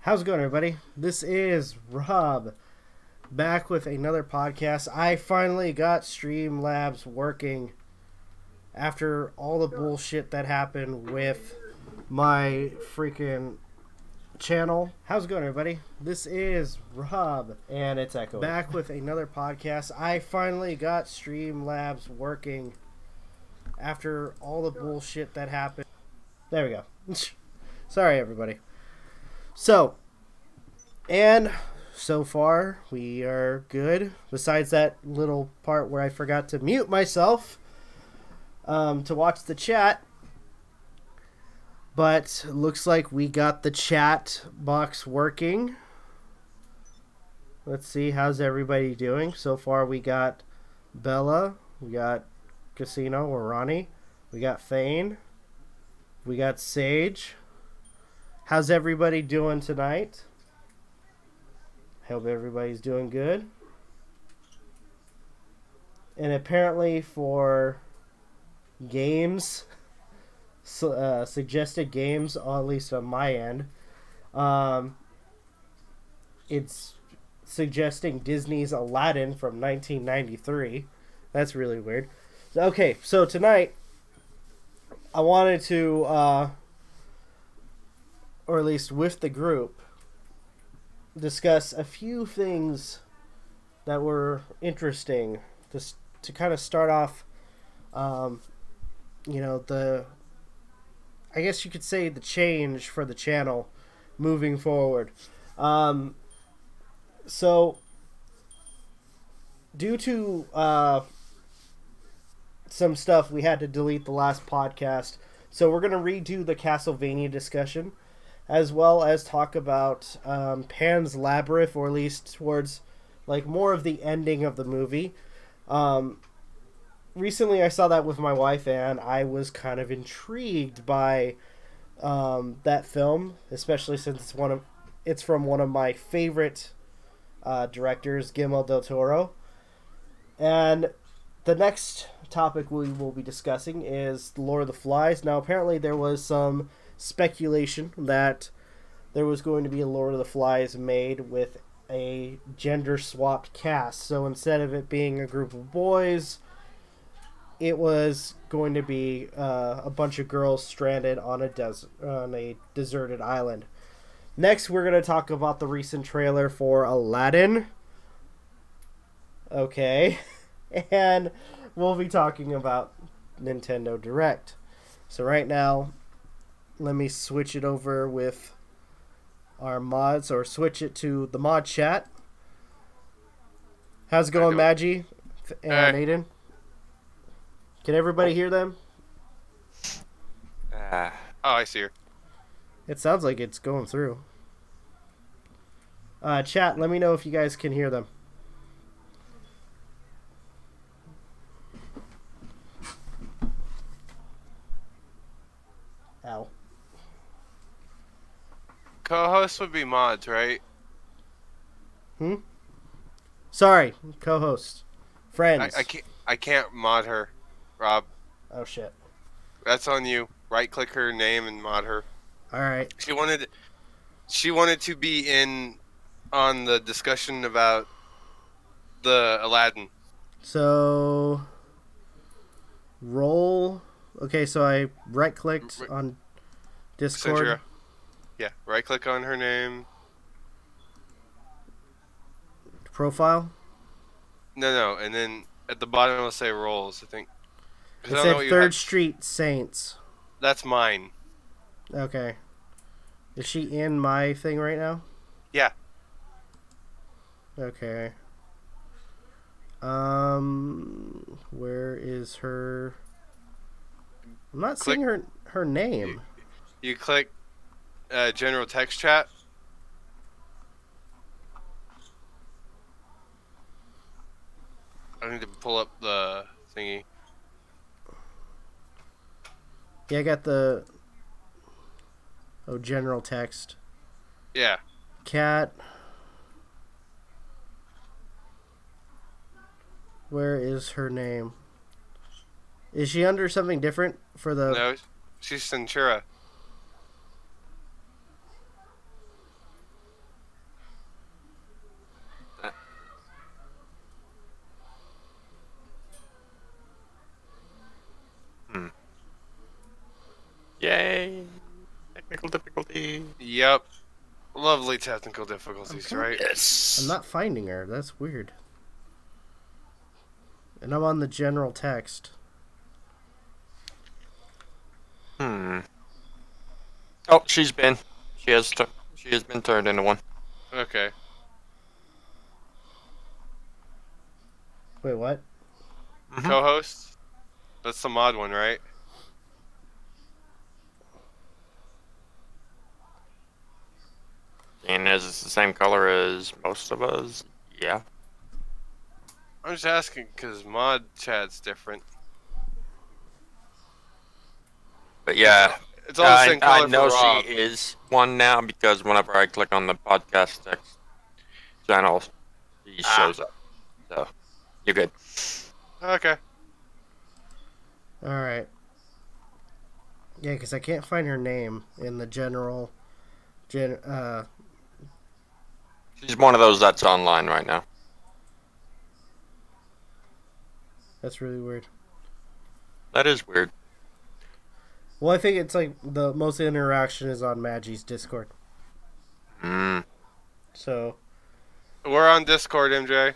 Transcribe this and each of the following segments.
How's it going, everybody? This is Rob, back with another podcast. I finally got Streamlabs working after all the bullshit that happened with my freaking channel. How's it going, everybody? This is Rob, and it's echoing. Back with another podcast. I finally got Streamlabs working after all the bullshit that happened. There we go. Sorry, everybody. So far, we are good. Besides that little part where I forgot to mute myself to watch the chat. But looks like we got the chat box working. Let's see, how's everybody doing? So far, we got Bella, we got Casino or Ronnie, we got Thane, we got Sage. How's everybody doing tonight? Hope everybody's doing good. And apparently for games, suggested games, at least on my end, it's suggesting Disney's Aladdin from 1993. That's really weird. Okay, so tonight I wanted to, or at least with the group, discuss a few things that were interesting to kind of start off, you know, I guess you could say the change for the channel moving forward. So due to some stuff, we had to delete the last podcast. So we're going to redo the Castlevania discussion, as well as talk about Pan's Labyrinth, or at least towards like more of the ending of the movie. Recently I saw that with my wife, and I was kind of intrigued by that film, especially since it's from one of my favorite directors, Guillermo del Toro. And the next topic we will be discussing is Lord of the Flies. Now, apparently there was some speculation that there was going to be a Lord of the Flies made with a gender-swapped cast. So instead of it being a group of boys, it was going to be a bunch of girls stranded on a deserted island. Next, we're going to talk about the recent trailer for Aladdin. Okay. And we'll be talking about Nintendo Direct. So right now, let me switch it over with our mods, or switch it to the mod chat. How's it going, Magi and Aiden? Can everybody hear them? Oh, I see her. It sounds like it's going through. Chat, let me know if you guys can hear them. Ow. Co-hosts would be mods, right? Sorry, co-host. Friends. I can't mod her, Rob. Oh shit. That's on you. Right-click her name and mod her. All right. She wanted to be in on the discussion about the Aladdin. So roll. Okay, so I right-clicked on Discord. Yeah, right-click on her name. Profile? No, and then at the bottom it'll say roles, I think. It said 3rd Street Saints. That's mine. Okay. Is she in my thing right now? Yeah. Okay. Where is her... I'm not seeing her name. You click general text chat. I need to pull up the thingy. Yeah, I got the... Oh, general text. Yeah. Cat. Where is her name? Is she under something different for the... No, she's Centura. Technical difficulty. Yep. Lovely technical difficulties, Okay. right? Yes. I'm not finding her. That's weird. And I'm on the general text. Oh, she has been turned into one. Okay. Wait, what? Mhm. Co-host? That's the mod one, right? And as it's the same color as most of us, yeah. I'm just asking because mod chat's different. But yeah, It's all the same color I know for Rob. she is one now because whenever I click on the podcast text channel, she shows up. So you're good. Okay. Alright. Yeah, because I can't find her name in the general... She's one of those that's online right now. That's really weird. That is weird. Well, I think it's like the most interaction is on Magi's Discord. So... We're on Discord, MJ.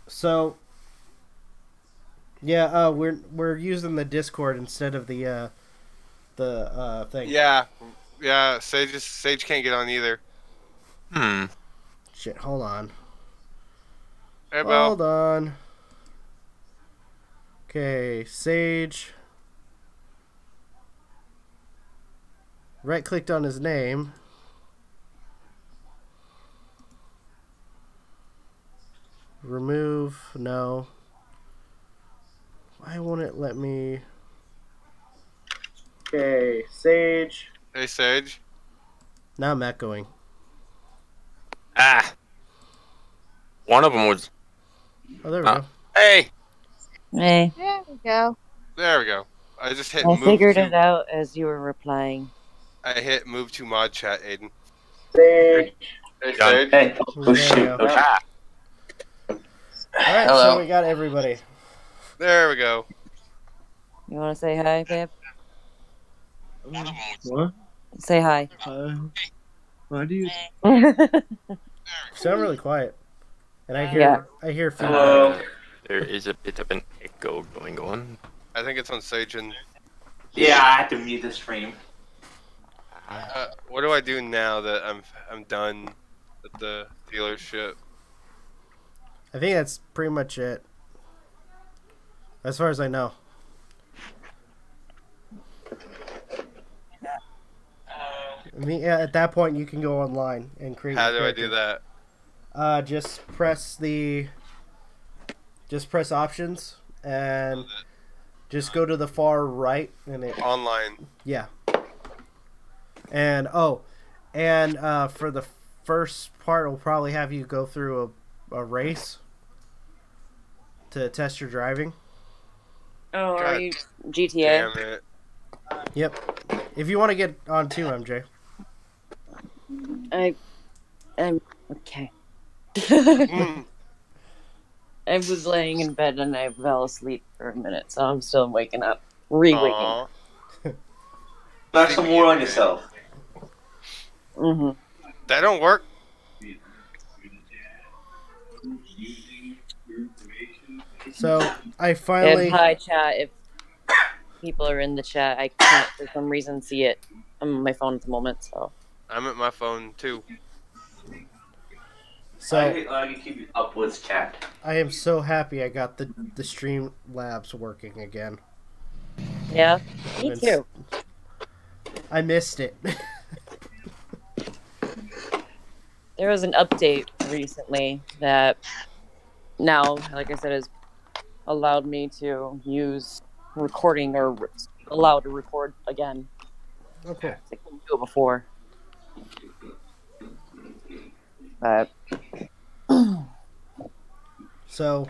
So... Yeah, we're using the Discord instead of the thing. Yeah. Yeah, Sage can't get on either. Shit, hold on. Hey, Bell. Hold on. Okay, Sage. Right-clicked on his name. Remove, no. Why won't it let me... Okay, Sage. Hey, Sage. Now I'm echoing. One of them was. Oh, there we go. Hey. Hey. There we go. There we go. I just hit I move figured to... it out as you were replying. I hit move to mod chat, Aiden. Sage. Hey, Done. Sage. Hey, There we go. Ah. Alright, so Hello. we got everybody. There we go. You want to say hi, babe? What? Say hi. Why do you? You sound really quiet. And I hear Yeah. I hear feedback. Hello. There is a bit of an echo going on. I think it's on Sage and... Yeah, I had to mute the stream. what do I do now that I'm done at the dealership? I think that's pretty much it. As far as I know. I mean, yeah, at that point, you can go online and create. How your do I do character. that? Just press options and just go to the far right and it. Online. Yeah. And for the first part, we'll probably have you go through a race to test your driving. Oh, God are you GTA? Damn it. Yep. If you want to get on too, MJ. I'm okay. Mm. I was laying in bed and I fell asleep for a minute, so I'm still waking up, re-waking. Aw. Knock some more on yourself. Mm-hmm. That don't work. So I finally. And hi, chat. If people are in the chat, I can't for some reason see it. I'm on my phone at the moment, so. I'm at my phone too. So I can keep it upwards, chat. I am so happy I got the stream labs working again. Yeah, me It's- too. I missed it. There was an update recently that now, like I said, has allowed me to use recording or allowed to record again. Okay. I couldn't do it before. But So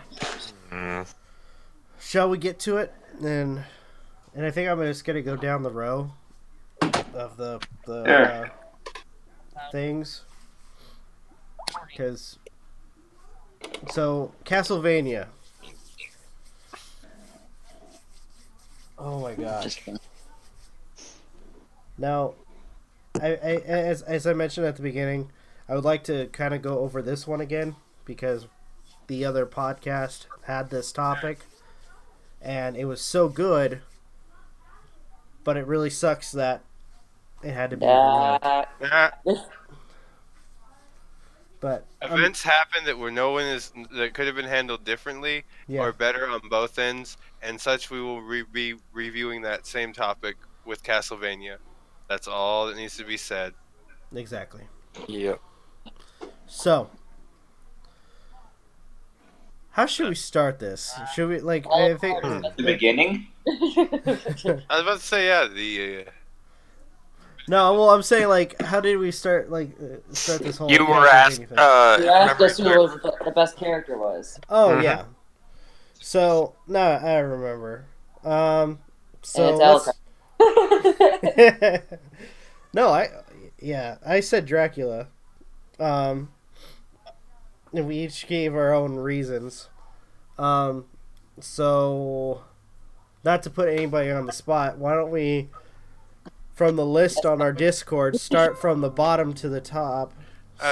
shall we get to it? And I think I'm just gonna go down the row of the Sure. things. Because Castlevania. Oh my gosh. Just kidding. Now, as I mentioned at the beginning, I would like to kind of go over this one again because the other podcast had this topic, and it was so good. But it really sucks that it had to be removed. Nah, But events happen that that could have been handled differently yeah, or better on both ends, and such. We will be reviewing that same topic with Castlevania. That's all that needs to be said. exactly. Yep. So, how should we start this? Should we I think The beginning? I was about to say, yeah, the no. Well, I'm saying how did we start start this whole? You were asked. thing? You asked remember us who the best character was. Oh Mhm. yeah. So no, I remember. So And it's no, I said Dracula. And we each gave our own reasons. So not to put anybody on the spot, why don't we, from the list on our Discord, start from the bottom to the top?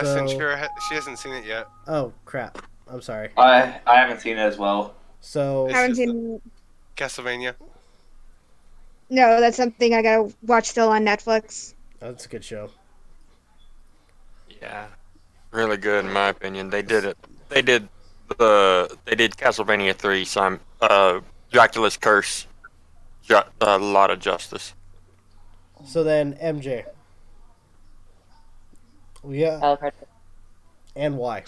since she hasn't seen it yet. Oh crap! I'm sorry. I haven't seen it as well. So It's Haven't just seen. Castlevania. No, that's something I gotta watch still on Netflix. that's a good show. Yeah. Really good in my opinion. They did it. They did Castlevania 3. Dracula's Curse. A lot of justice. So then MJ. Yeah, Alucard. and why?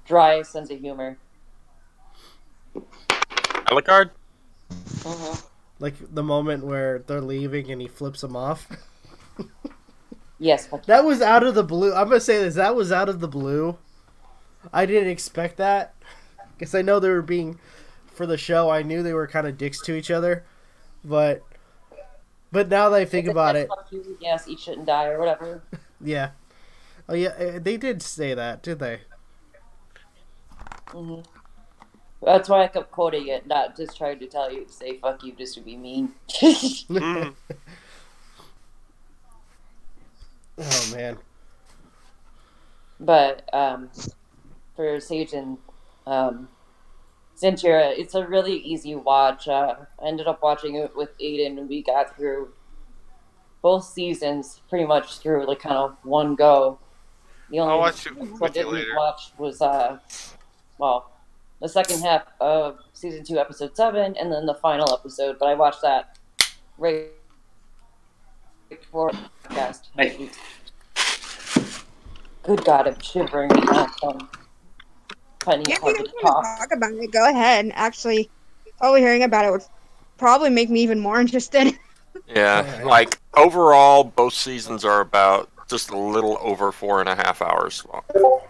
Dry sense of humor. Alucard? Mhm. Like the moment where they're leaving and he flips them off. Yes. Fuck That was out of the blue. I'm gonna say this. That was out of the blue. I didn't expect that. Because I know they were being, for the show, I knew they were kind of dicks to each other. But now that I think about it, Fuck you, yes, eat shit and die or whatever. yeah. Oh yeah, they did say that, did they? Hmm. That's why I kept quoting it, not just trying to tell you to say fuck you just to be mean. Mm. Oh man. But for Sage and Cynthia, it's a really easy watch. I ended up watching it with Aiden, and we got through both seasons pretty much through kind of one go. The only I'll watch it one I with you didn't later. watch was the second half of season 2, episode 7, and then the final episode. But I watched that right before the podcast. Hey. Good God, I'm shivering. Funny Yeah, hard if to you want talk. to talk about it, go ahead. Actually, probably hearing about it would probably make me even more interested. Yeah. Like, overall, both seasons are about just a little over 4.5 hours long. Oh,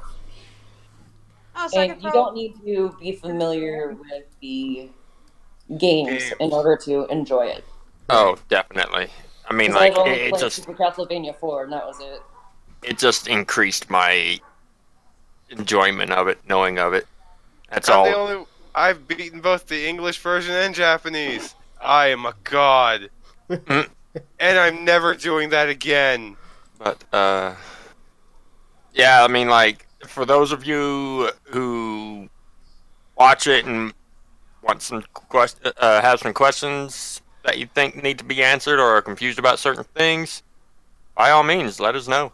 so I And could you probably- don't need to be familiar with the games Games. in order to enjoy it. Oh, definitely. I mean, 'Cause like, I've only it played just Super Castlevania 4, and that was it. increased my enjoyment of it, knowing of it. That's I'm the all. only. I've beaten both the English version and Japanese. I am a god, and I'm never doing that again. But yeah, I mean, like, for those of you who watch it and want some have some questions that you think need to be answered or are confused about certain things, by all means, let us know.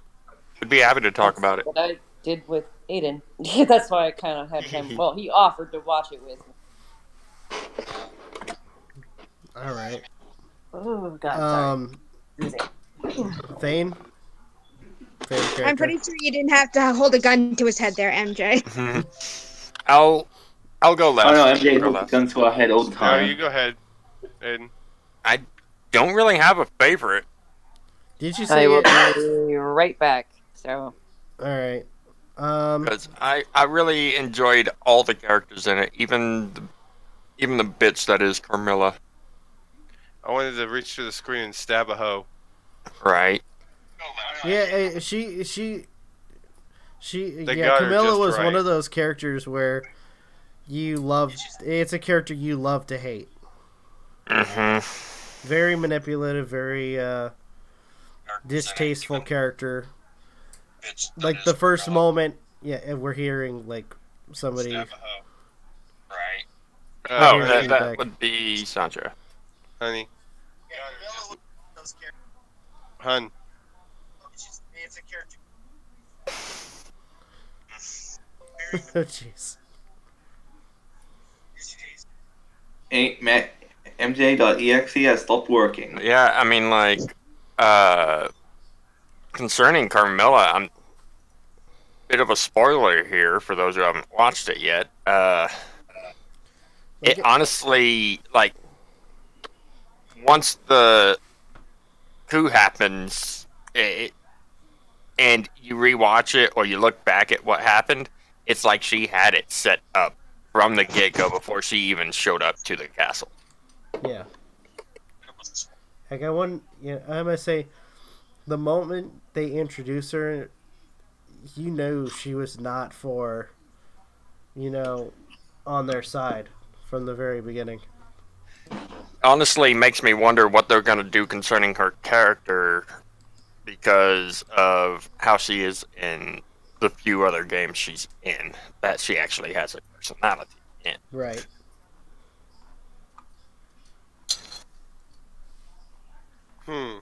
We'd be happy to talk about it. What I did with Aiden. That's why I kind of had him. Well, he offered to watch it with me. All right. Oh, God, sorry. Losing. Thane. Thane I'm character. pretty sure you didn't have to hold a gun to his head there, MJ. I'll go last. Oh no, MJ I'll go holds last. gun to our head all the No, time. you go ahead, Aiden. Don't really have a favorite. Did you I say will it? be right back. So, All right. Because I really enjoyed all the characters in it, even the bitch that is Carmilla. I wanted to reach through the screen and stab a hoe. Right. Yeah, They yeah. got her Camilla just was right. one of those characters where you love. It's a character you love to hate. Mm-hmm. Very manipulative, very distasteful character. Like the first moment, yeah, we're hearing like somebody. Oh, Here's that feedback. would be Sandra. Honey. Hun. Oh jeez. MJ.exe has stopped working. Yeah, I mean, like, concerning Carmilla, I'm bit of a spoiler here for those who haven't watched it yet. It honestly, like, once the coup happens, and you rewatch it or you look back at what happened, it's like she had it set up from the get-go before she even showed up to the castle. Yeah. Like I'm gonna say, the moment they introduce her, you know she was not for, on their side from the very beginning. Honestly, makes me wonder what they're going to do concerning her character because of how she is in the few other games she's in, that she actually has a personality in. Right. What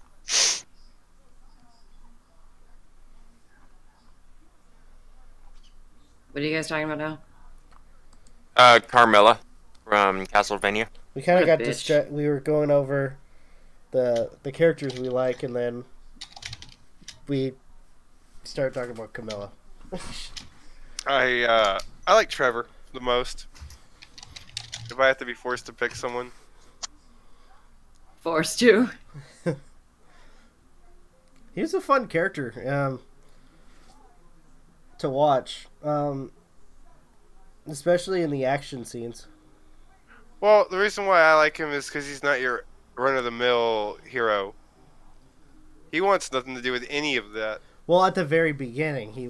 are you guys talking about now? Carmilla from Castlevania. We kind of What a got bitch. distracted. We were going over the characters we like, and then we started talking about Camilla. I like Trevor the most. If I have to be forced to pick someone. Forced to. He was a fun character to watch, especially in the action scenes. Well, the reason why I like him is because he's not your run-of-the-mill hero. He wants nothing to do with any of that. Well, at the very beginning, he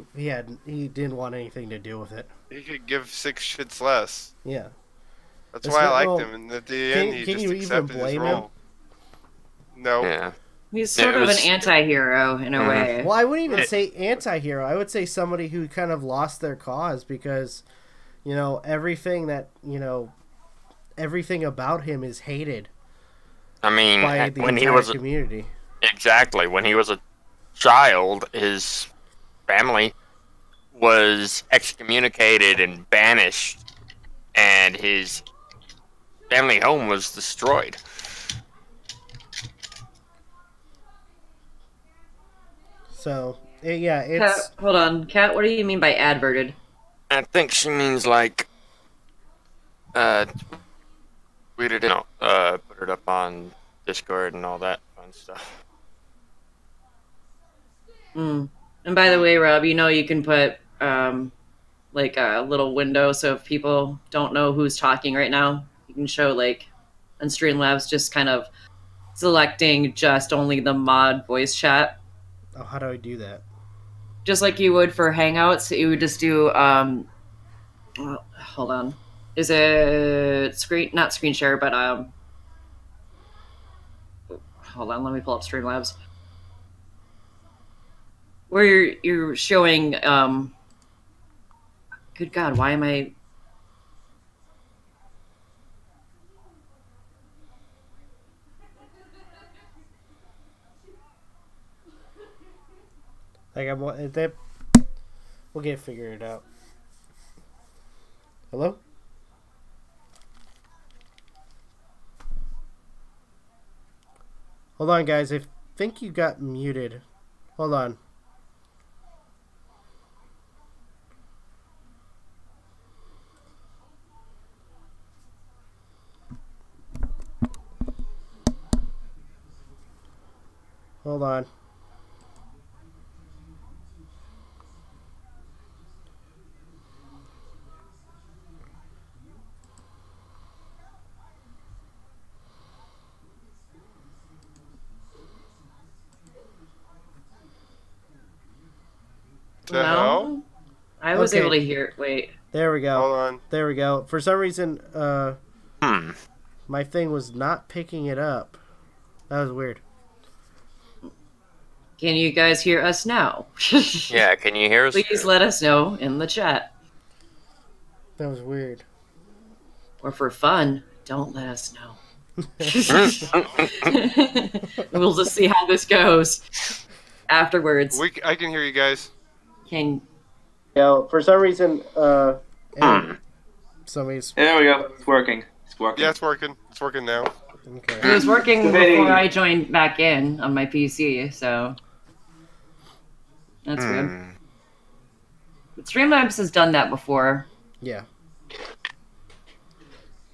didn't want anything to do with it. He could give 6 shits less. Yeah. That's why I liked well, him, and at the end, he can just you even accepted his blame role. him? No. Yeah. He's Yeah, sort it of was- an anti-hero in a way. Well, I wouldn't even say anti-hero. I would say somebody who kind of lost their cause because, everything about him is hated I mean, by the when he entire was community. exactly when he was a child, his family was excommunicated and banished, and his family home was destroyed. So, it's... Kat, hold on. Kat, what do you mean by adverted? I think she means like, tweeted it, put it up on Discord and all that fun stuff. Mm. And by the way, Rob, you can put like a little window so if people don't know who's talking right now, you can show like on Streamlabs just kind of selecting just only the mod voice chat. Oh, how do I do that? Just like you would for Hangouts, you would just do hold on. Is it not screen share, but hold on, let me pull up Streamlabs. Where you're showing good God, why am I Like, we'll get it figured out. Hello? Hold on, guys. I think you got muted. Hold on. Hold on. The hell? I was Okay. able to hear. Wait. There we go. Hold on. There we go. For some reason, my thing was not picking it up. That was weird. Can you guys hear us now? Yeah, can you hear us? Please let us know in the chat. That was weird. Or for fun, don't let us know. We'll just see how this goes afterwards. I can hear you guys. Can For some reason, somebody's... There we go. It's working. It's working. Yeah, it's working. It's working now. Okay. it was working before I joined back in on my PC, so that's good. But Streamlabs has done that before. Yeah.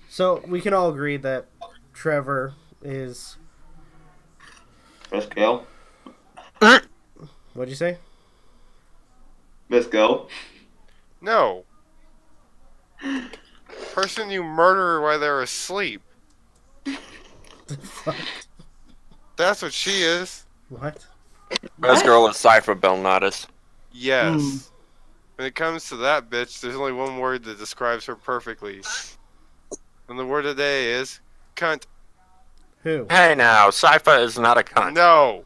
So, we can all agree that Trevor is... Let's go. What'd you say? Let's go. No. Person you murder while they're asleep. That's what she is. What? Best girl is Cypher Belnatus. Yes. When it comes to that bitch, there's only one word that describes her perfectly. And the word of the day is cunt. Who? Hey now, Cypher is not a cunt. No.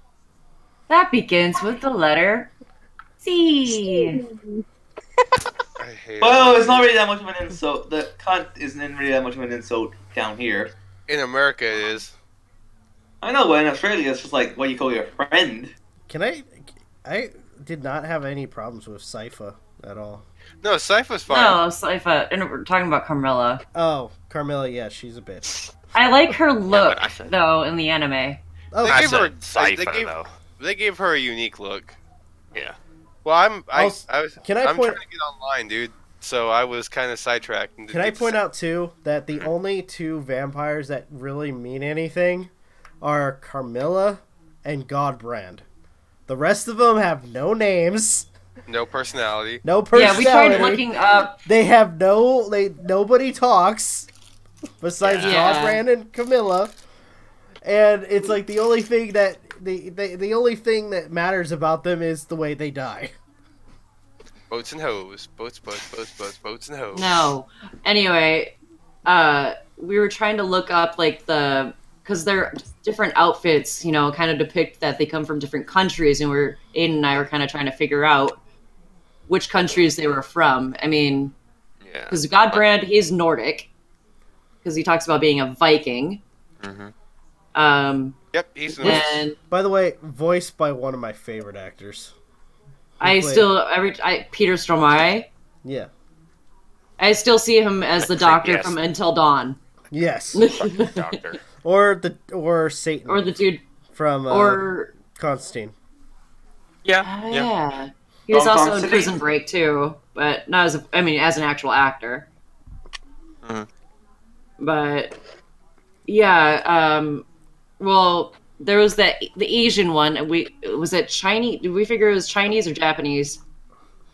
That begins with the letter C. I hate Well, it. it's not really that much of an insult. The cunt isn't really that much of an insult down here. In America, it is. I know, but in Australia, it's just like what you call your friend. Can I did not have any problems with Sypha at all. No, Sypha's fine. No, Slifa. And we're talking about Carmilla. Oh, Carmilla, yeah, she's a bitch. I like her look, I said- though, in the anime. Oh, They I gave her- said Cypher, they gave- though. They gave her a unique look. Yeah. Well, I'm Can I I'm point- trying to get online, dude. So I was kind of sidetracked. Can I point out, too, that the only two vampires that really mean anything are Carmilla and Godbrand. The rest of them have no names, No personality. no Yeah, personality. we tried looking up. They have nobody talks besides Yeah. Godbrand and Camilla, and it's like the only thing that the only thing that matters about them is the way they die. Boats and hoes. Boats and hoes. No. Anyway, we were trying to look up, like, because they're different outfits, you know, kind of depict that they come from different countries, and Aiden and I were kind of trying to figure out which countries they were from. I mean, Yeah. because Godbrand, he's Nordic, because he talks about being a Viking. Yep, he's Norse. And By the way, voiced by one of my favorite actors. Peter Stormare, Yeah. I still see him as the doctor Yes. from Until Dawn. Yes. Doctor. or Satan. Or the dude, from or Constantine. Yeah. yeah. He was From also in Constantine? Prison Break too, but not as as an actual actor. Mhm. But yeah, well, there was the Asian one. Was it Chinese? Did we figure it was Chinese or Japanese?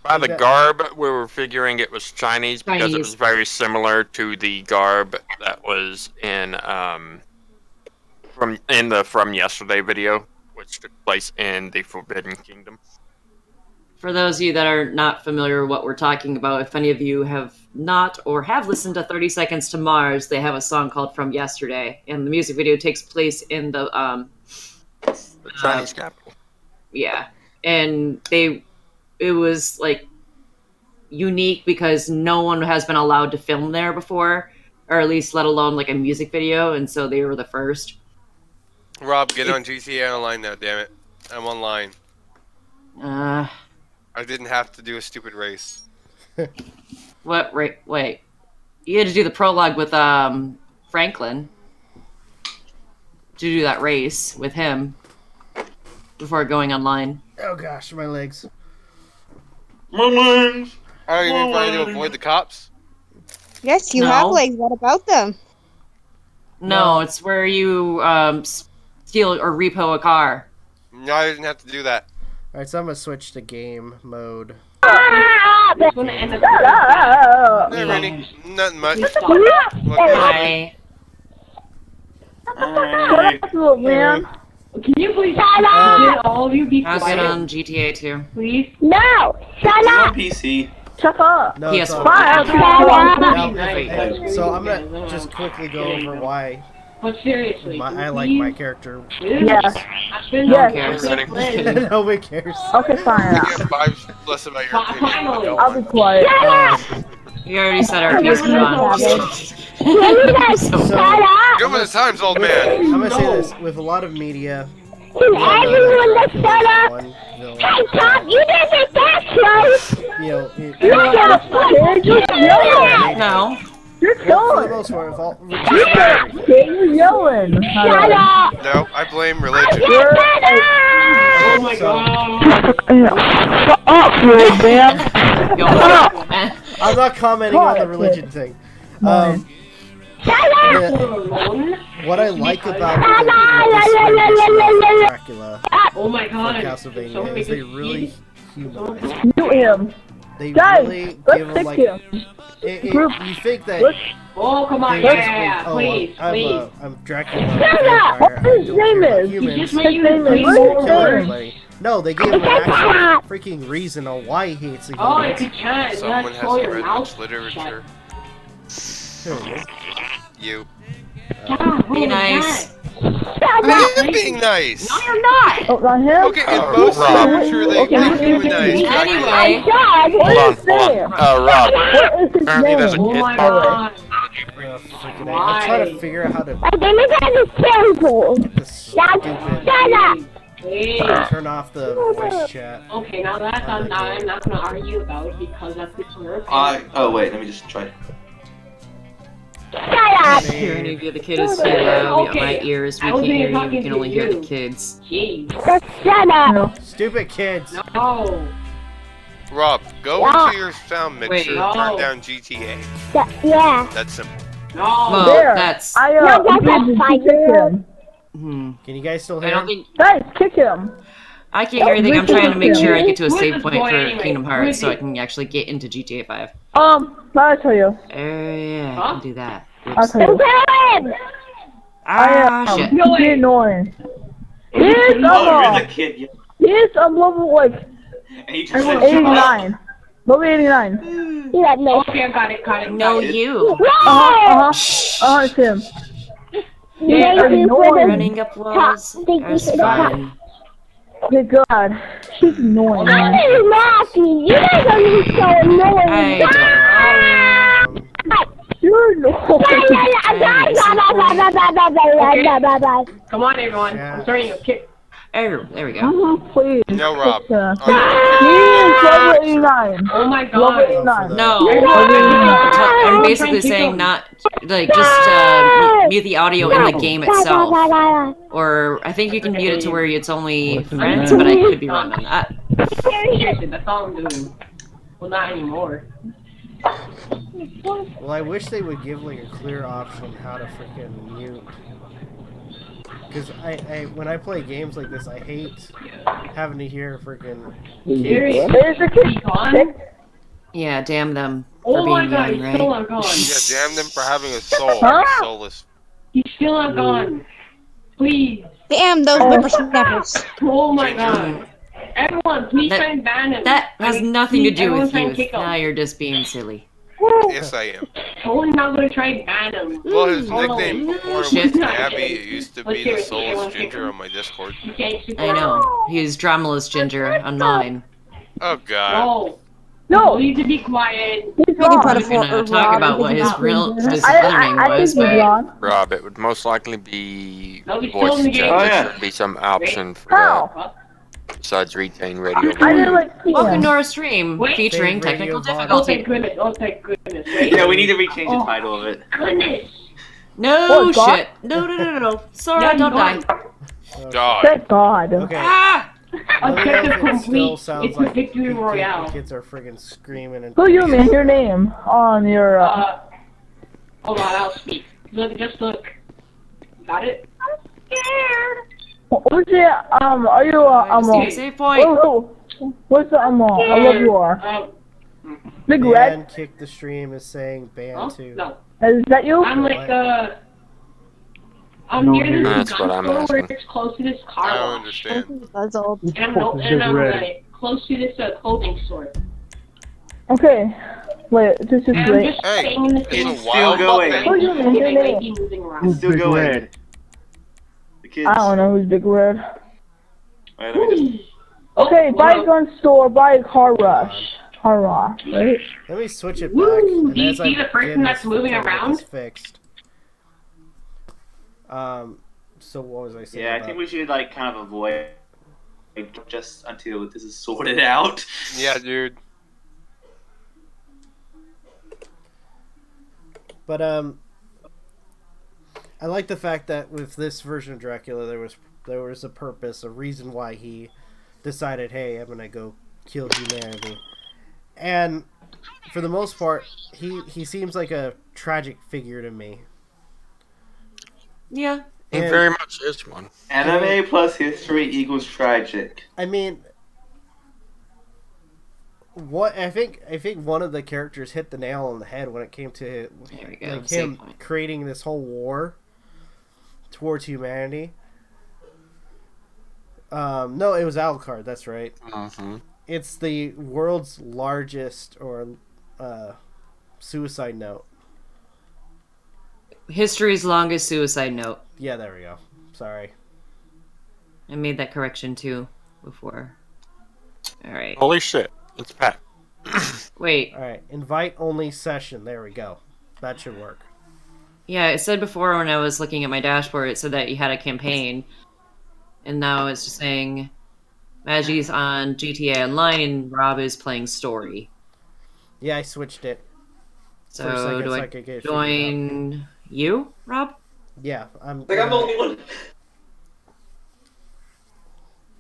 By the garb, we were figuring it was Chinese because it Chinese. was very similar to the garb that was in From Yesterday video, which took place in the Forbidden Kingdom. For those of you that are not familiar with what we're talking about, if any of you have not or have listened to 30 Seconds to Mars, they have a song called From Yesterday, and the music video takes place in the Chinese capital. yeah, and it was like unique because no one has been allowed to film there before, or at least let alone like a music video, and so they were the first. Rob, get on GTA Online now, damn it. I'm online. I didn't have to do a stupid race. What? Wait. You had to do the prologue with Franklin to do that race with him before going online. Oh gosh, my legs. My legs. Are you even trying to avoid the cops? Yes, you No. have legs. What about them? No, it's where you steal or repo a car. No, I didn't have to do that. Alright, so I'm gonna switch to game mode. Hey, Rennie. Nothing much. Hi. Man. Can you please get all of you be How's it quiet, on GTA 2? please? No! Shut It's up! on PC. Shut up. No, it's PS4. all Fine. So I'm gonna just quickly go over why But seriously, I like my character. Yes. No one cares. Nobody cares. Okay, fine. I get vibes less about your opinion. but go I'll be on. quiet. We already said our piece on. So Good with the times, old man. I'm gonna say this with a lot of media. Everyone shut up! One villain. Hey, Tom, you didn't make that close! You know, You shut up, kid. You're yelling. No. You're for the yelling. most part, with all, You shut up, kid. You're yelling. Shut up! No, I blame religion. You're Oh my god. Shut up, you man. Yo, I'm not commenting on the religion thing. What I like about the Dracula Oh my for god. Castlevania is they really humanize. Mute him. They Guys, really let's give them fix like. him. You think that Oh, come on, they yeah, just please, please. I'm Dracula. Shut up! What his name is? Humans. Just make you His name is- three What's more his Kill name? words. everybody. No, they give him an actual freaking reason on why he hates the Oh, humans. if you can't, Someone that's all hasn't your read mouth. much literature. You. Be nice. I am being nice. No, you're not. Oh, not him? Okay, in most Rob. literature they Okay, give okay, humanize. Anyway. God, what Hold on, is his name? hold on. Rob. What is his Apparently there's a name? Oh kid my part. god. Freaking I'm trying to figure out how to I didn't get the sample! get this stupid Shut up! Hey. turn off the voice chat. Okay, now that's I'm not gonna argue about it because that's your opinion. Oh wait, let me just try. Shut up! Hearing you the kid is too loud. We got my ears. We I can't wasn't hear even you. We talking can to only hear the you. kids. Jeez. Just shut up! Stupid kids. No. Rob, go into your sound mixer, Wait. turn No. down GTA. Yeah. That's simple. No. Well, There. that's. I, No, that's kick fine. him. Can you guys still I hear don't him? think. Guys, kick him. I can't hear anything. I'm trying to make sure I get to a Who is save this point boy for anyway? Kingdom Who Hearts is so I he? can actually get into GTA 5. I'll tell you. Yeah, I can do that. I'll Whoops. tell you. Tell him! Ah, shit. He's annoying. He's Oh, you're the level. kid. Yeah. He's level like And you just said 89. Level 89. You got no. Okay, I got it. No, you. It's him. Yeah, He's annoying. Running up walls. That's fun. Oh God, she's annoying. That Man. is nasty! You guys are being so annoying! I don't. You're annoying. Come on, everyone. Yeah. I'm starting to kick. Oh, there we go. Please. No, Rob. He is level 89. Oh my Level god. 89. No, I'm basically saying not like just mute the audio in the game itself, or I think you can mute it to where it's only friends, but I could be wrong on that. That's all I'm doing. Well, not anymore. Well, I wish they would give like a clear option how to freaking mute. Because when I play games like this, I hate having to hear freaking kids. There's a kid. Yeah, damn them for Oh my being god, young, he's right? still not gone. Yeah, damn them for having a soul. Huh? Soulless. He's still not gone. Please. Damn those whippersnappers. Oh my god. Everyone, please That- try and ban him. That has nothing to do Everyone with try and youth. kick him. Now you're just being silly. Yes, I am. Totally not gonna try and ban him. Well, his Totally. nickname before was Shit. Gabby. It used to But be the seriously, soulless everyone ginger kick on my Discord. Okay, super I know. He's Dramaless Ginger on mine. Oh god. No. No, Please to be quiet. he's We can wrong. try I'm to gonna talk about what his other name I was, think he's but wrong. Rob, it would most likely be No, he's voice still in the chat. game. Oh, There yeah. should be some option for How? that besides retain radio. I didn't like see welcome him. to our stream Wait. featuring Save technical radio Oh, difficulty. thank goodness. Oh, thank goodness. Wait. Yeah, we need to rechange the Oh. title of it. Goodness. No Oh, God. shit. No. Sorry, Yeah, don't die. God. Thank God. Okay. Ah! Let me know if Objective it still complete. sounds It's a like victory royale. kids are friggin' screaming and. Who you mean? Your name on your. Hold on, I'll speak. Look, just look. Got it? I'm scared. What's it? Are you Save point. What's the I love you are. Big Ban Red. kick the stream is saying ban Huh? too. No. Is that you? I'm like, I'm near this That's gun what I'm store where asking. it's close to this car I don't wash. understand. That's old. And I'm like, close to this clothing store. Okay. Wait, this is I'm great. just Hey, staying in the it's same a Still wild going. Muppet. Who's your They might man? be moving around. It's still Big going. Red. The kids. I don't know who's Big Red. Alright, let me just. Okay, buy gun store, buy a car rush. Car rush, right? Let me switch it back. Woo! And Do you as I see the person begin that's this, moving try to get around? this fixed. So what was I saying? Yeah, I think we should like kind of avoid just until this is sorted out. Yeah, dude. But I like the fact that with this version of Dracula, there was a purpose, a reason why he decided, hey, I'm gonna go kill humanity. And for the most part, he seems like a tragic figure to me. Yeah. He And- very much is one. Anime plus history equals tragic. I mean, what I think one of the characters hit the nail on the head when it came to There we go. like Save him point. creating this whole war towards humanity. No, it was Alucard. That's right. Mm-hmm. It's the world's largest suicide note. History's longest suicide note. Yeah, there we go. Sorry. I made that correction too before. All right. Holy shit. It's Pat. Wait. All right. Invite only session. There we go. That should work. Yeah, it said before when I was looking at my dashboard, it said that you had a campaign. And now it's just saying Magi's on GTA Online and Rob is playing story. Yeah, I switched it. So For a second, do so I I could get it figured join you, Rob? Yeah, I'm. Like I'm the only one.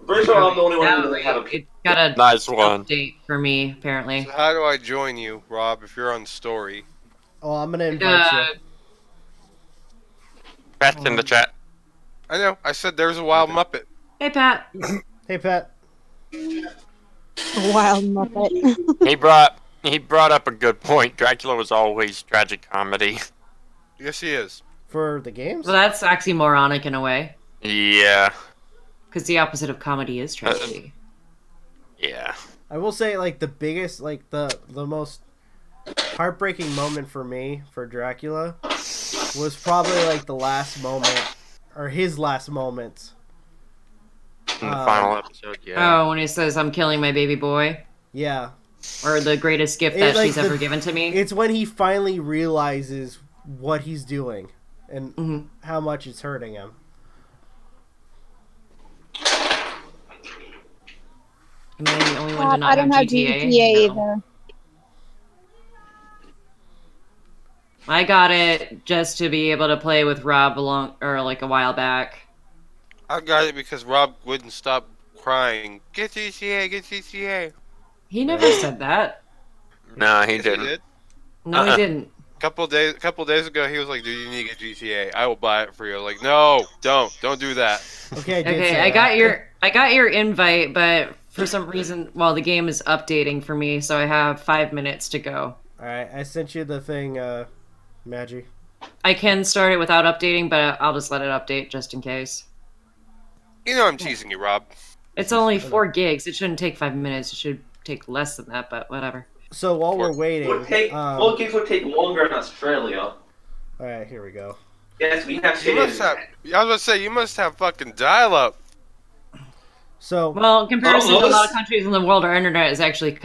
Pretty sure I'm the only one who Now doesn't have a. it got a Nice one. update for me, apparently. So how do I join you, Rob, if you're on story? Oh, I'm gonna invite you. Pat's in the chat. I know. I said there's a wild Muppet. Hey, Pat. Hey, Pat. Wild Muppet. He brought up a good point. Dracula was always tragic comedy. Yes, he is. For the games? Well, that's oxymoronic in a way. Yeah. Because the opposite of comedy is tragedy. Yeah. I will say, like, the biggest, like, the most heartbreaking moment for me, for Dracula, was probably, like, the last moment, or his last moment. In the final episode, yeah. Oh, when he says, I'm killing my baby boy. Yeah. Or the greatest gift It, that like, she's ever given to me. It's when he finally realizes what he's doing and how much it's hurting him. Am I the only one to not I don't have GTA? GTA No. either. I got it just to be able to play with Rob like a while back. I got it because Rob wouldn't stop crying. Get GTA, get GTA. He never said that. No, he Yes, didn't. did. No, he didn't. Couple days ago, he was like, "Dude, you need to get GTA. I will buy it for you." I was like, "No, don't do that." Okay, Okay, I got your invite, but for some reason, the game is updating for me, so I have 5 minutes to go. Alright, I sent you the thing, Magi. I can start it without updating, but I'll just let it update just in case. You know I'm teasing you, Rob. It's only 4 gigs. It shouldn't take 5 minutes. It should take less than that, but whatever. So while we're waiting... Full gigs would take longer in Australia. Alright, here we go. Yes, we have You must have. I was about to say you must have fucking dial-up. So... Well, in comparison to a lot of countries in the world, our internet is actually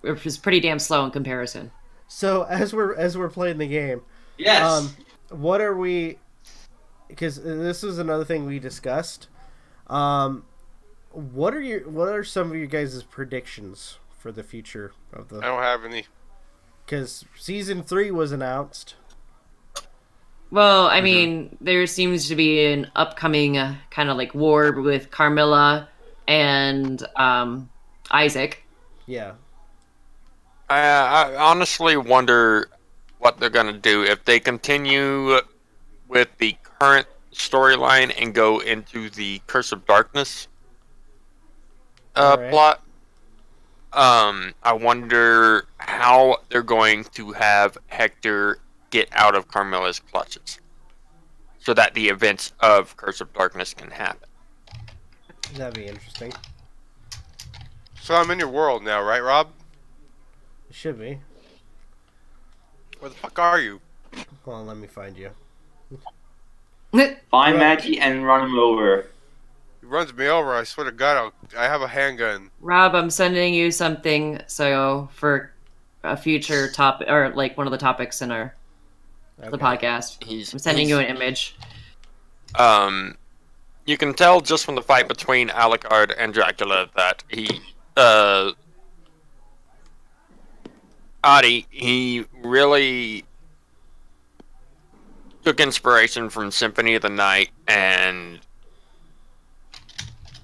is pretty damn slow in comparison. So as we're playing the game, yes. What are we? Because this is another thing we discussed. What are some of your guys' predictions for the future of the? I don't have any. Because season 3 was announced. Well, I mean, there seems to be an upcoming kind of like war with Carmilla and Isaac. Yeah. I honestly wonder what they're gonna do if they continue with the current storyline and go into the Curse of Darkness plot. I wonder how they're going to have Hector get out of Carmilla's clutches so that the events of Curse of Darkness can happen. That'd be interesting. So I'm in your world now, right, Rob? It should be. Where the fuck are you? Hold on, let me find you. Find Magi and run him over. He runs me over. I swear to God, I have a handgun. Rob, I'm sending you something so for a future topic or like one of the topics in our the podcast. I'm sending you an image. You can tell just from the fight between Alucard and Dracula that Adi, he really took inspiration from Symphony of the Night and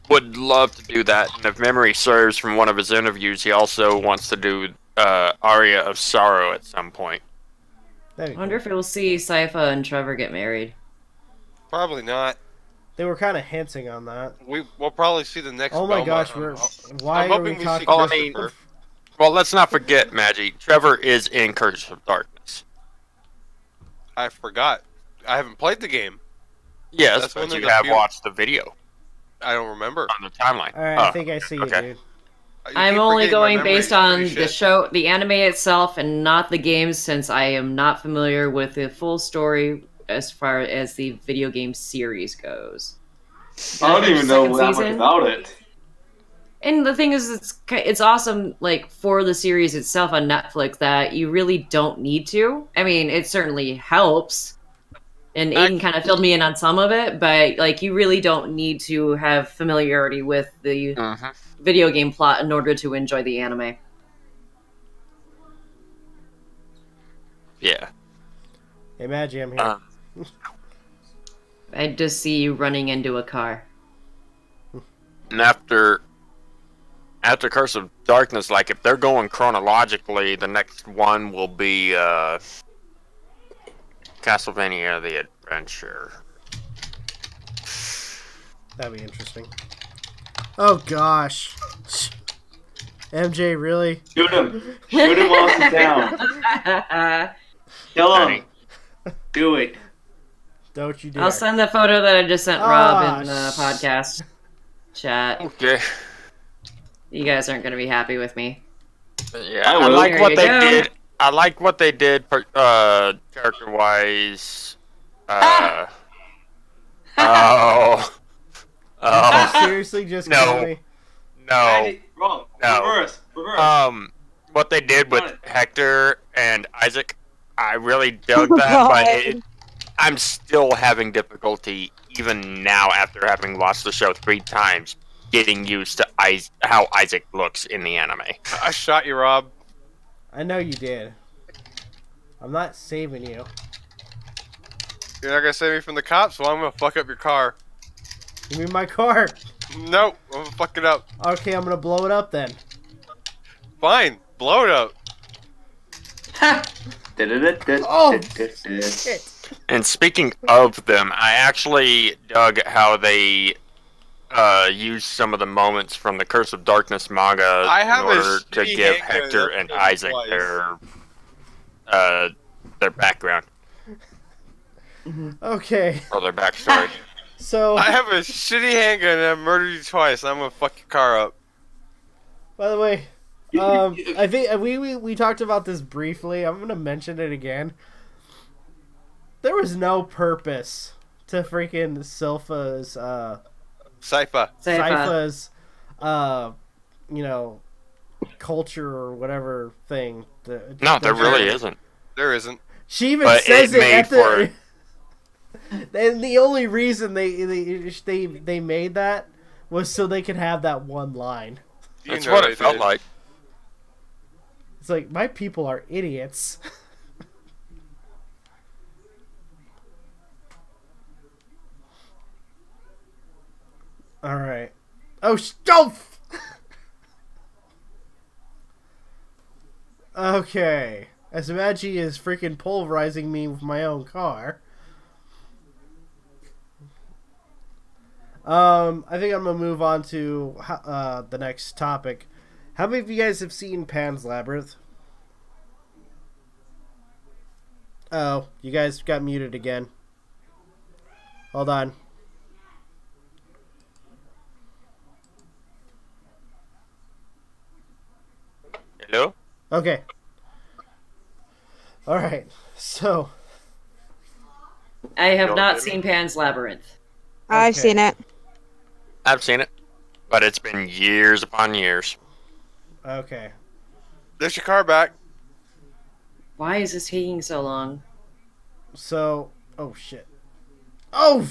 would love to do that. And if memory serves from one of his interviews, he also wants to do Aria of Sorrow at some point. I wonder if we'll see Sypha and Trevor get married. Probably not. They were kind of hinting on that. We'll probably see the next. Oh my Belmont. gosh, why are we talking? Well, let's not forget, Magi. Trevor is in Curse of Darkness. I forgot. I haven't played the game. Yes, but you have watched the video. I don't remember. On the timeline. Alright, I think I see you, dude. I'm only going based on the show, the anime itself, and not the games, since I am not familiar with the full story as far as the video game series goes. I don't even know that much about it. And the thing is, it's awesome, like, for the series itself on Netflix, that you really don't need to. I mean, it certainly helps. And Aiden kind of filled me in on some of it, but, like, you really don't need to have familiarity with the video game plot in order to enjoy the anime. Yeah. Hey, Magi, I'm here. I just see you running into a car. And after Curse of Darkness, like, if they're going chronologically, the next one will be Castlevania the Adventure. That'd be interesting. Oh gosh. MJ, really? Shoot him. Shoot him while he's down. Kill him. Do it. Don't you dare. I'll send the photo that I just sent Rob in the podcast chat. Okay. You guys aren't going to be happy with me. Yeah, I like what they did. I like what they did, character-wise. Seriously, just kill me? No. Wrong. No. Reverse. What they did with Hector and Isaac, I really dug that, but I'm still having difficulty, even now after having watched the show 3 times, getting used to how Isaac looks in the anime. I shot you, Rob. I know you did. I'm not saving you. You're not gonna save me from the cops? Well, I'm gonna fuck up your car. Give me my car. Nope, I'm gonna fuck it up. Okay, I'm gonna blow it up then. Fine, blow it up. Oh, shit. And speaking of them, I actually dug how they used some of the moments from the Curse of Darkness manga in order to give Hector and Isaac their background. Okay. Or their backstory. So I have a shitty handgun and I murdered you twice. I'm gonna fuck your car up. By the way, I think we talked about this briefly. I'm gonna mention it again. There was no purpose to freaking Sypha's culture or whatever thing. No, there really isn't. There isn't. She even says it at the. And the only reason they made that was so they could have that one line. That's what it felt like. It's like, my people are idiots. Alright. Oh, stop! Okay. As Magi is freaking pulverizing me with my own car. I think I'm gonna move on to the next topic. How many of you guys have seen Pan's Labyrinth? Oh, you guys got muted again. Hold on. Hello? Okay. All right. So I have Don't not get me. seen Pan's Labyrinth. I've Okay. seen it. I've seen it, but it's been years upon years. okay. There's your car back. Why is this taking so long? So oh shit. Oh,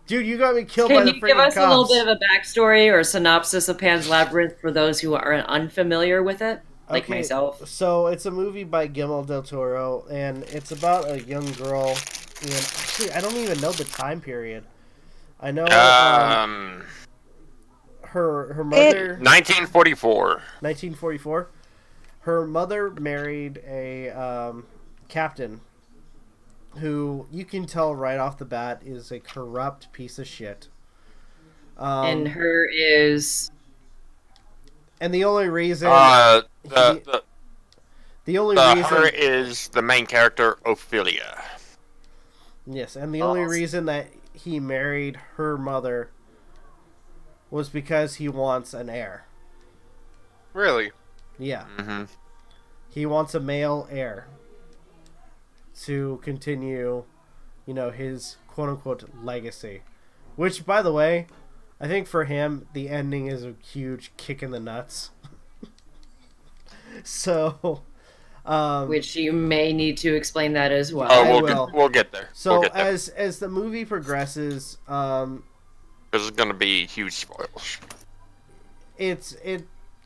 dude, you got me killed by Can the you freaking give us cops. a little bit of a backstory or a synopsis of Pan's Labyrinth for those who are unfamiliar with it, like Okay, myself? So it's a movie by Guillermo del Toro, and it's about a young girl. And actually, I don't even know the time period. I know her mother. 1944. 1944. Her mother married a captain who you can tell right off the bat is a corrupt piece of shit. And her is And the only reason The only reason her is the main character, Ophelia. yes, and the only reason that he married her mother was because he wants an heir. Really? Yeah. Mm-hmm. He wants a male heir to continue, his quote-unquote legacy. Which, by the way, I think for him, the ending is a huge kick in the nuts. So, which you may need to explain that as well. Oh, we'll get there. So we'll get there. as the movie progresses, Because it's going to be huge spoilers.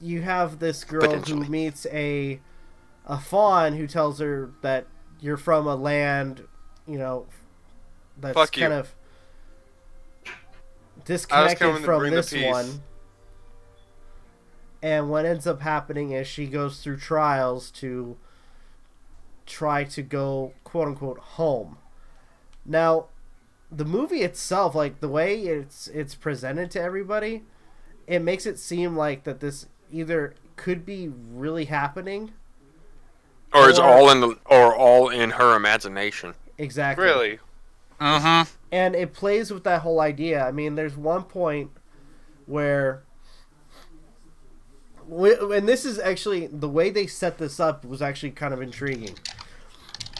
You have this girl who meets a fawn who tells her that you're from a land, that's Fuck you. kind of disconnected from this one. And what ends up happening is she goes through trials to try to go, quote unquote, home. Now, the movie itself, like the way it's presented to everybody, it makes it seem like that this either could be really happening, or it's all in her imagination. Exactly. Really? Mm-hmm. And it plays with that whole idea. I mean, there's one point where, and this is actually the way they set this up was actually kind of intriguing.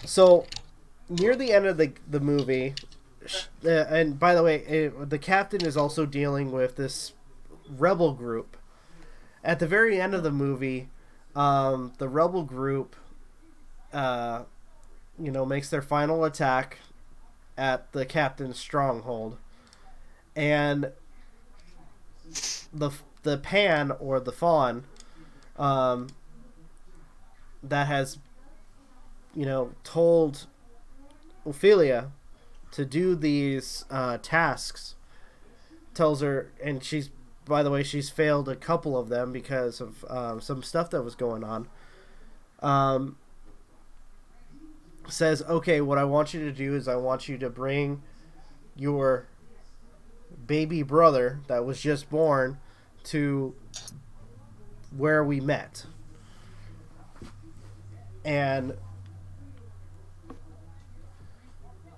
So, near the end of the movie, and by the way, the captain is also dealing with this rebel group. At the very end of the movie, the rebel group, makes their final attack at the captain's stronghold, and the pan or the fawn, that has, told Ophelia to do these tasks, tells her, and she's, by the way, she's failed a couple of them because of some stuff that was going on. Says, okay, what I want you to do is I want you to bring your baby brother that was just born to where we met. And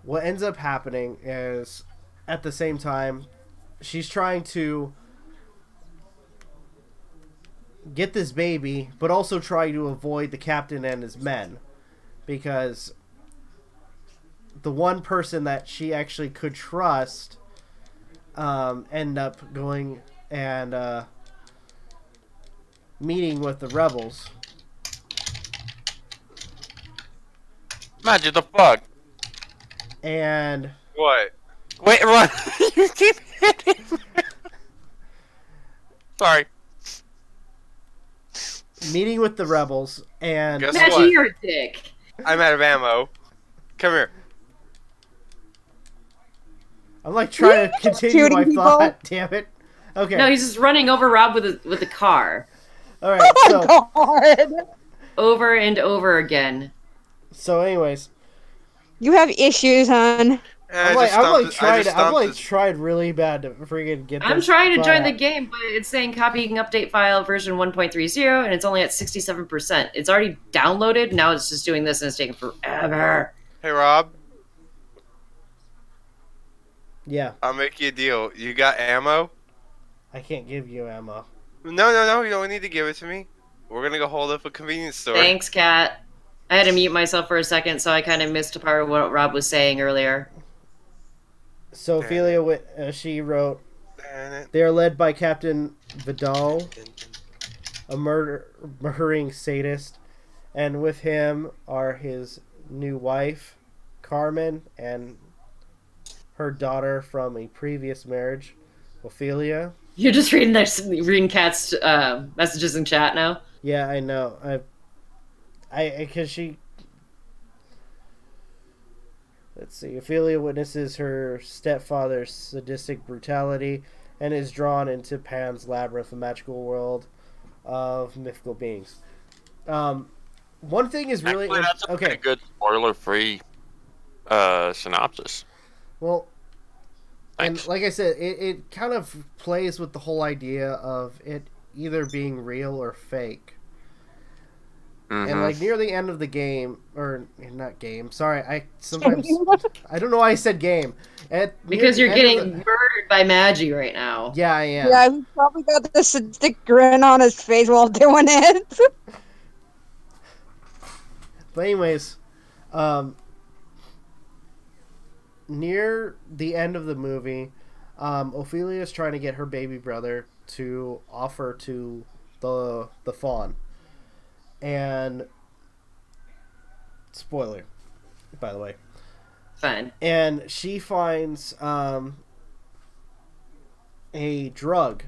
what ends up happening is, at the same time, she's trying to get this baby, but also try to avoid the captain and his men, because the one person that she actually could trust end up going and meeting with the rebels. Magic the fuck. And what? Wait, run! You keep hitting me. Sorry. Meeting with the rebels, and Guess Magic, what? you're a dick. I'm out of ammo. Come here. I'm like trying to continue my thought. Damn it. Okay. No, he's just running over Rob with a car. All right. So, God. Over and over again. So, anyways, You have issues, hon. I've tried really bad to freaking get this. I'm trying to join file. the game, but it's saying copying update file version 1.30, and it's only at 67%. It's already downloaded. Now it's just doing this, and it's taking forever. Hey, Rob. Yeah. I'll make you a deal. You got ammo? I can't give you ammo. No. You don't need to give it to me. We're gonna go hold up a convenience store. Thanks, Kat. I had to mute myself for a second, so I kind of missed a part of what Rob was saying earlier. So Ophelia, she wrote, they are led by Captain Vidal, a murdering sadist, and with him are his new wife, Carmen, and her daughter from a previous marriage, Ophelia. You're just reading Kat's messages in chat now? Yeah, I know. Because she... Let's see. Ophelia witnesses her stepfather's sadistic brutality and is drawn into Pan's labyrinth, a magical world of mythical beings. One thing is really... Actually, that's a pretty good spoiler-free synopsis. Well, Thanks. and like I said, it kind of plays with the whole idea of it either being real or fake. And like near the end of the game, or not game, sorry, I don't know why I said game. Because you're getting murdered by Magi right now. Yeah, I am. Yeah, he probably got the sadistic grin on his face while doing it. But anyways, near the end of the movie, Ophelia is trying to get her baby brother to offer to the fawn. And spoiler, by the way. Fine. And she finds a drug,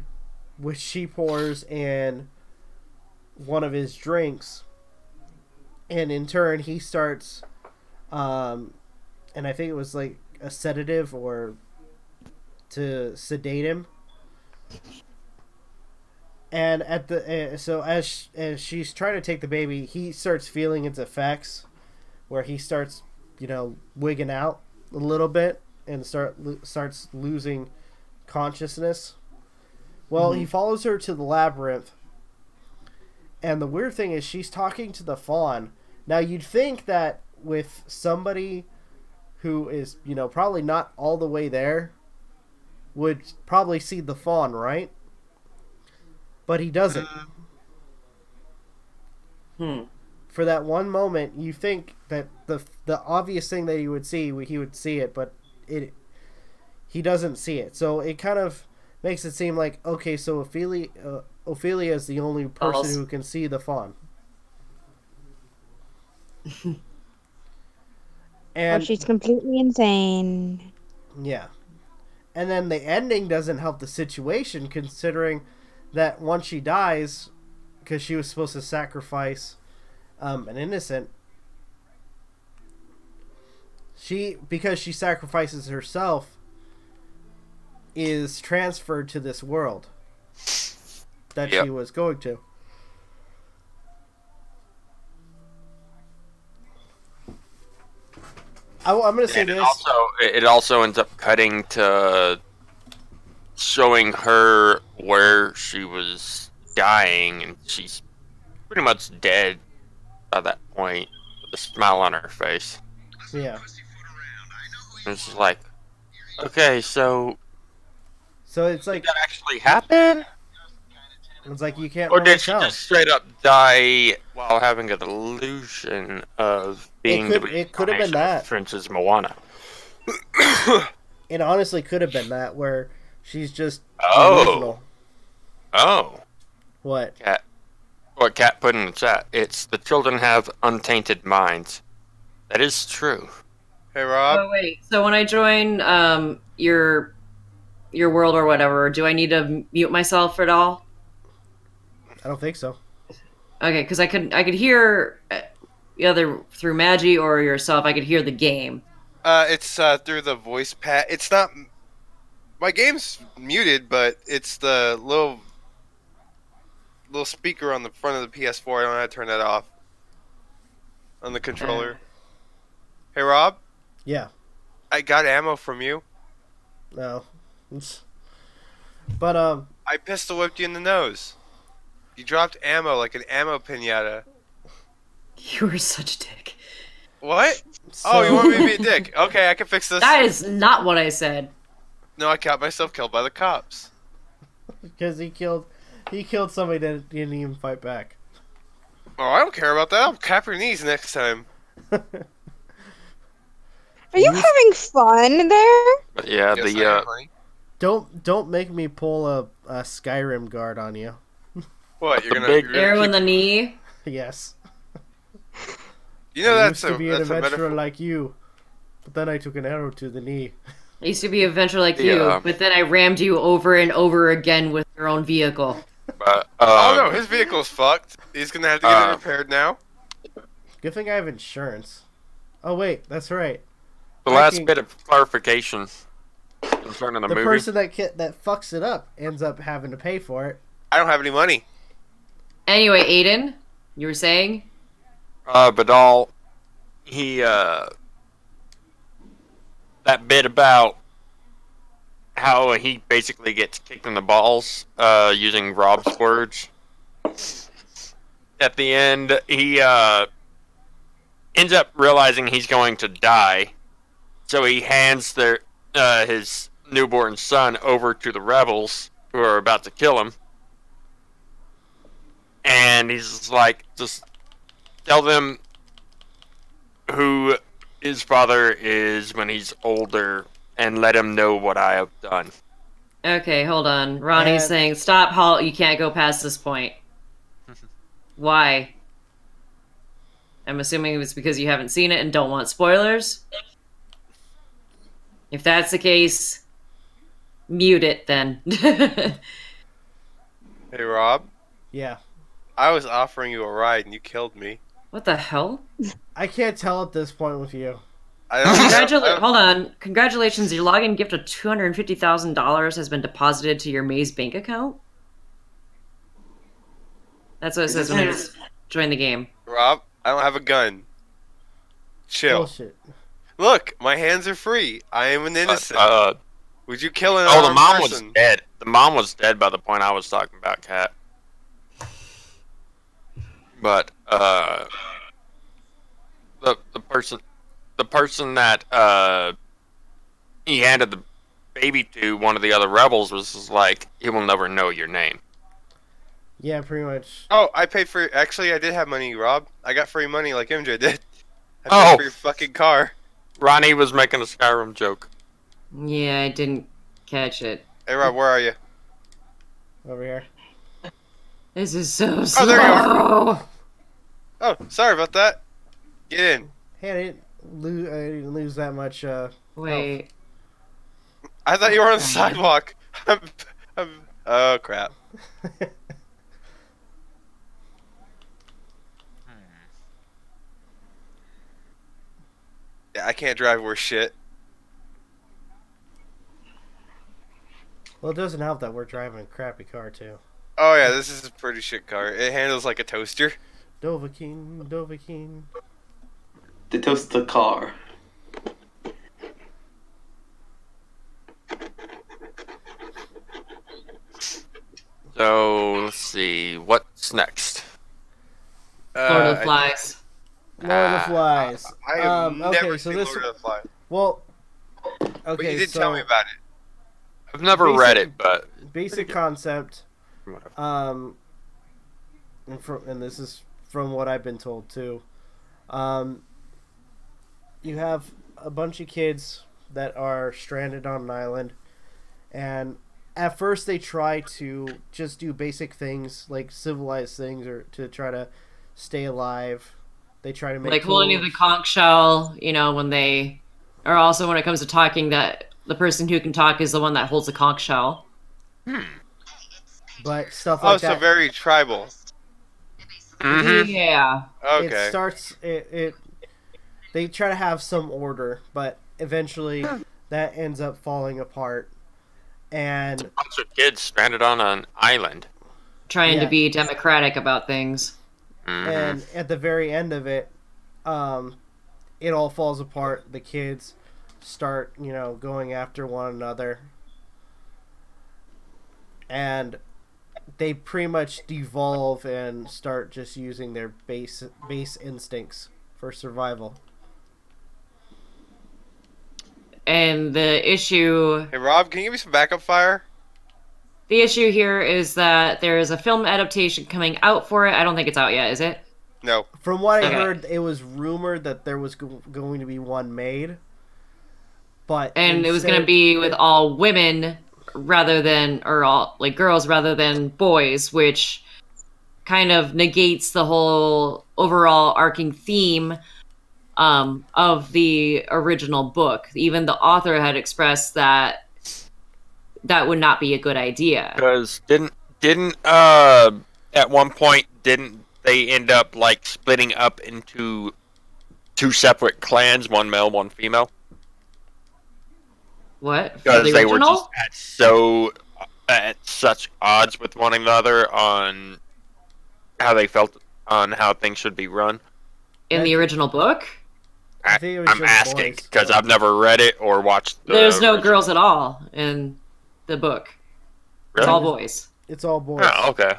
which she pours in one of his drinks, and in turn he starts, and I think it was like a sedative or to sedate him. And at the so as she's trying to take the baby, he starts feeling its effects, where he starts, wigging out a little bit and starts losing consciousness. Well, he follows her to the labyrinth, and the weird thing is she's talking to the fawn. Now you'd think that with somebody who is probably not all the way there, would probably see the fawn, right? But he doesn't. For that one moment, you think that the obvious thing that he would see it, but he doesn't see it. So it kind of makes it seem like, okay, so Ophelia is the only person who can see the fawn. And she's completely insane. Yeah. And then the ending doesn't help the situation, considering that once she dies, because she was supposed to sacrifice an innocent, because she sacrifices herself, is transferred to this world that she was going to. I'm going to say this. It also ends up cutting to showing her where she was dying, and she's pretty much dead by that point, with a smile on her face. Yeah. It's just like, okay, so it's like, did that actually happen? It's like you can't. Or really did she tell. just straight up die while having an illusion of being It could have been that. Princess Moana. It honestly could have been that, where she's just delusional. Oh. What? What Cat put in the chat. It's the children have untainted minds. That is true. Hey, Rob. Oh, wait. So when I join your world or whatever, do I need to mute myself at all? I don't think so. Okay, because I could hear either through Magi or yourself. I could hear the game. It's through the voice pad. It's not. My game's muted, but it's the little speaker on the front of the PS4. I don't know how to turn that off on the controller. Hey, Rob. Yeah. I got ammo from you. No. But I pistol whipped you in the nose. You dropped ammo like an ammo pinata. You were such a dick. What? Oh, you want me to be a dick? Okay, I can fix this. That is not what I said. No, I got myself killed by the cops. Because he killed somebody that didn't even fight back. Oh, I don't care about that. I'll cap your knees next time. Are you having fun there? But yeah, Yes, the I am, honey. Don't make me pull a Skyrim guard on you. What, you're The gonna... big you're gonna Arrow in keep- the knee. Yes. You know I that's used to be an that's a adventurer metaphor. like you, but then I took an arrow to the knee. I used to be a venture like Yeah. you, but then I rammed you over and over again with your own vehicle. but Oh no, his vehicle's fucked. He's gonna have to get it repaired now. Good thing I have insurance. Oh wait, that's right. the I last can- bit of clarification concerning the The movie. person that fucks it up ends up having to pay for it. I don't have any money. Anyway, Aiden, you were saying? Badal, he, that bit about how he basically gets kicked in the balls, using Rob's words. At the end, he, ends up realizing he's going to die, so he hands his newborn son over to the rebels, who are about to kill him. And he's just like, just tell them who his father is when he's older and let him know what I have done. Okay, hold on. Ronnie's And- saying, stop, halt, you can't go past this point. Why? I'm assuming it's because you haven't seen it and don't want spoilers? If that's the case, mute it then. Hey Rob, Yeah. I was offering you a ride and you killed me. What the hell? I can't tell at this point with you. Hold on. Congratulations, your login gift of $250,000 has been deposited to your Maze bank account? That's what it says when I join the game. Rob, I don't have a gun. Chill. Bullshit. Look, my hands are free. I am an innocent. Would you kill an Oh, the unarmed mom person? was dead. The mom was dead by the point I was talking about, Kat. But the person that he handed the baby to, one of the other rebels, was just like, he will never know your name. Yeah, pretty much. Oh, I paid for... Actually, I did have money, Rob. I got free money like MJ did. I paid Oh. for your fucking car. Ronnie was making a Skyrim joke. Yeah, I didn't catch it. Hey, Rob, where are you? Over here. This is so slow. Oh, there you are. Oh, sorry about that. Get in. Hey, I didn't lose that much. Wait. I thought you were on the sidewalk. Oh, crap. Yeah, I can't drive worth shit. Well, it doesn't help that we're driving a crappy car too. Oh, yeah, this is a pretty shit car. It handles like a toaster. Dovahkiin, Dovahkiin. To toast the car. So, let's see. What's next? Lord of the Flies. Lord of the Flies. I have Okay, never so seen this. Lord of the Flies. Well. But Okay, you did so tell me about it. I've never read it, but basic concept. And this is from what I've been told too. You have a bunch of kids that are stranded on an island, and at first they try to just do basic things like civilized things or to try to stay alive. They try to make Like holding the conch shell, you know, when they... Or also when it comes to talking, that the person who can talk is the one that holds the conch shell. but stuff like Oh, so that. very tribal. Yeah. Okay. It starts. They try to have some order, but eventually that ends up falling apart. And a bunch of kids stranded on an island. Trying to Yeah. be democratic about things. and at the very end of it, it all falls apart. The kids start, going after one another, and they pretty much devolve and start just using their base instincts for survival. And the issue... Hey, Rob, can you give me some backup fire? The issue here is that there is a film adaptation coming out for it. I don't think it's out yet, is it? No. From what I Okay. heard, it was rumored that there was going to be one made, but And it was going to instead- be with all women rather than, or all like girls rather than boys, which kind of negates the whole overall arcing theme of the original book. Even the author had expressed that that would not be a good idea. Because didn't at one point didn't they end up like splitting up into two separate clans, one male, one female? What? For Because the they were original? just at such odds with one another on how they felt on how things should be run. In the original book? I think it was I'm just asking boys. because I've never read it or watched. There's no original. girls at all in the book. It's Really? all boys. It's all boys. Oh, okay.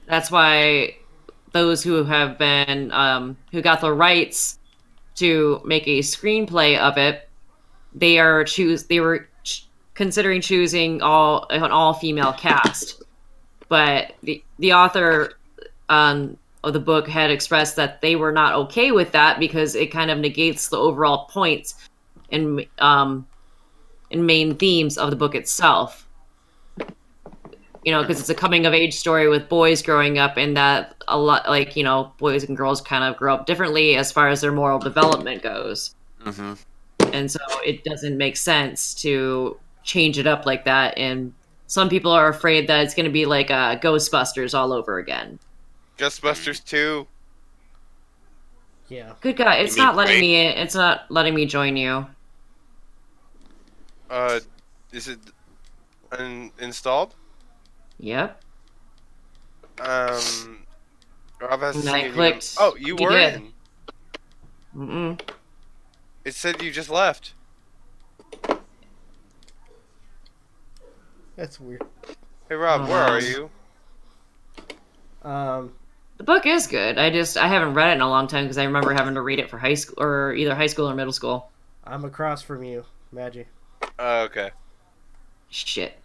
That's why those who have been who got the rights to make a screenplay of it, they were considering choosing an all female cast, but the author of the book had expressed that they were not okay with that because it kind of negates the overall points and main themes of the book itself. You know, because it's a coming of age story with boys growing up, and that a lot, like, you know, boys and girls kind of grow up differently as far as their moral development goes. Mm-hmm. And so it doesn't make sense to change it up like that. And some people are afraid that it's going to be like Ghostbusters all over again. Ghostbusters 2. Yeah. Good God, it's not letting me. It's not letting me join you. Is it installed? Yep. Rob has And I clicked. Oh, you were did. in. Mm-mm. It said you just left. That's weird. Hey Rob, where are you? The book is good. I haven't read it in a long time because I remember having to read it for high school or either high school or middle school. I'm across from you, Magi. Okay. Shit.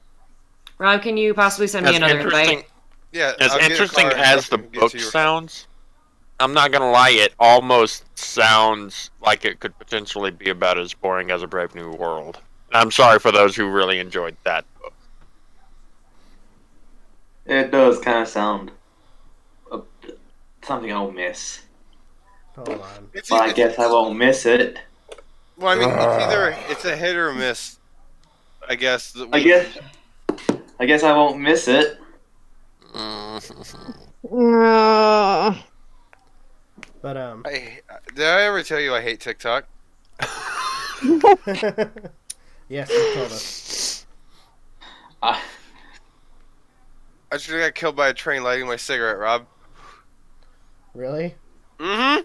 Rob, can you possibly send me As another interesting- invite? Yeah. As I'll get a interesting car and as the get book to your- sounds, I'm not gonna lie, it almost sounds like it could potentially be about as boring as A Brave New World. And I'm sorry for those who really enjoyed that book. It does kind of sound something I'll miss. Hold on. It's But I guess I won't miss it. Well, I mean, it's either it's a hit or a miss. I guess. I guess I won't miss it. But Did I ever tell you I hate TikTok? yes, you told us. I should have got killed by a train lighting my cigarette, Rob. Really? Mm-hmm.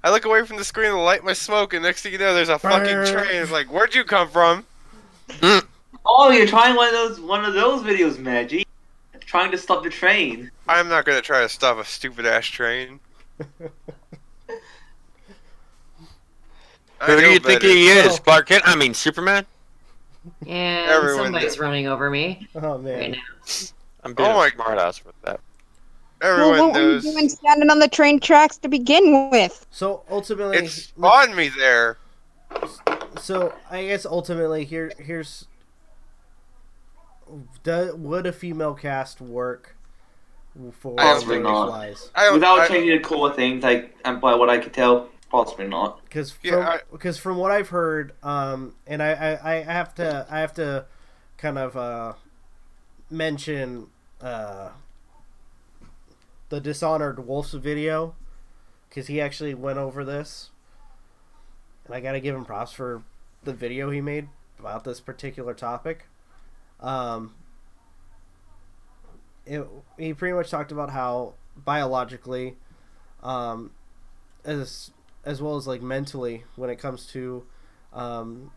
I look away from the screen to light my smoke, and next thing you know, there's a fucking train. It's like, where'd you come from? Oh, you're trying one of those videos, Magi. Trying to stop the train. I'm not gonna try to stop a stupid ass train. Who do you think he is? Clark Kent? I mean, Superman? And Everyone somebody's did. running over me Oh man. right now. I'm being Oh my- a smartass with that. Everyone Well, what were you knows. doing standing on the train tracks to begin with? So ultimately, It spawned me there. So I guess ultimately here's would a female cast work for Possibly Lady not. Flies? Without changing the core things, and by what I could tell, possibly not. Because from what I've heard, and I have to kind of mention the Dishonored Wolves video, because he actually went over this, and I gotta give him props for the video he made about this particular topic. He pretty much talked about how biologically, as well as like mentally, when it comes to, men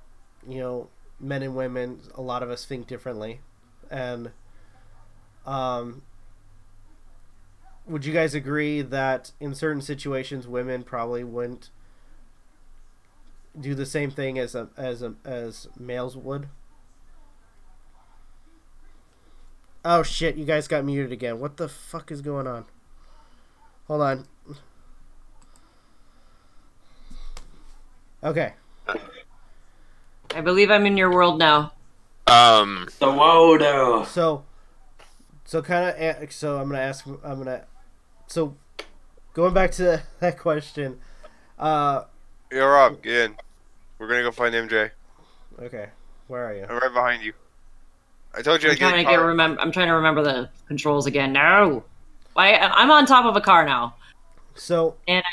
and women, a lot of us think differently, and would you guys agree that in certain situations, women probably wouldn't do the same thing as males would? Oh shit! You guys got muted again. What the fuck is going on? Hold on. Okay. I believe I'm in your world now. The Wodo. So going back to that question. You're up. Get in. We're gonna go find MJ. Okay. Where are you? I'm right behind you. I told you I'm trying to remember the controls again. No. I'm on top of a car now. So. And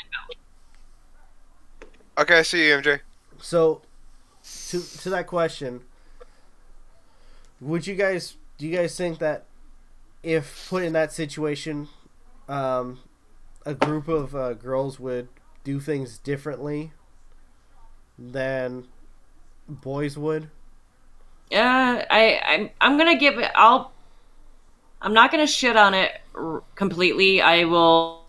Okay, I see you, MJ. So, to that question, do you guys think that if put in that situation, a group of girls would do things differently than boys would? I'm gonna give it. I'm not gonna shit on it completely. I will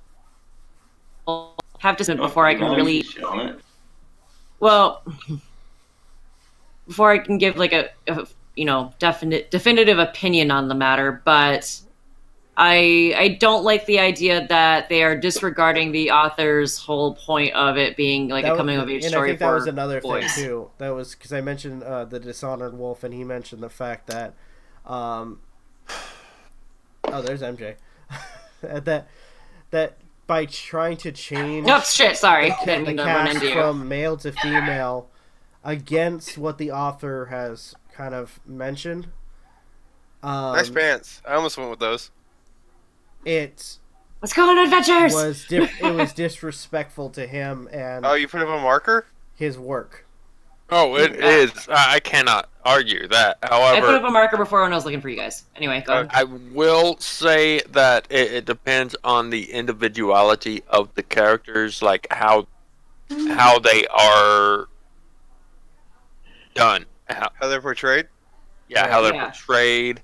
have to before I can really. Well, before I can give like a definitive opinion on the matter, but I don't like the idea that they are disregarding the author's whole point of it being like a coming of age story. I think that was another boys. thing too. That was because I mentioned the Dishonored Wolf, and he mentioned the fact that, oh, there's MJ. that by trying to change. Oh shit! Sorry, the cast from male to female, against what the author has kind of mentioned. Nice pants. I almost went with those. Let's go on adventures. It was disrespectful to him and. Oh, you put up a marker? His work. Oh, it is. I cannot argue that. However, I put up a marker before when I was looking for you guys. Anyway, go ahead. I will say that it depends on the individuality of the characters, like how they are done, how they're portrayed. Yeah, how they're portrayed,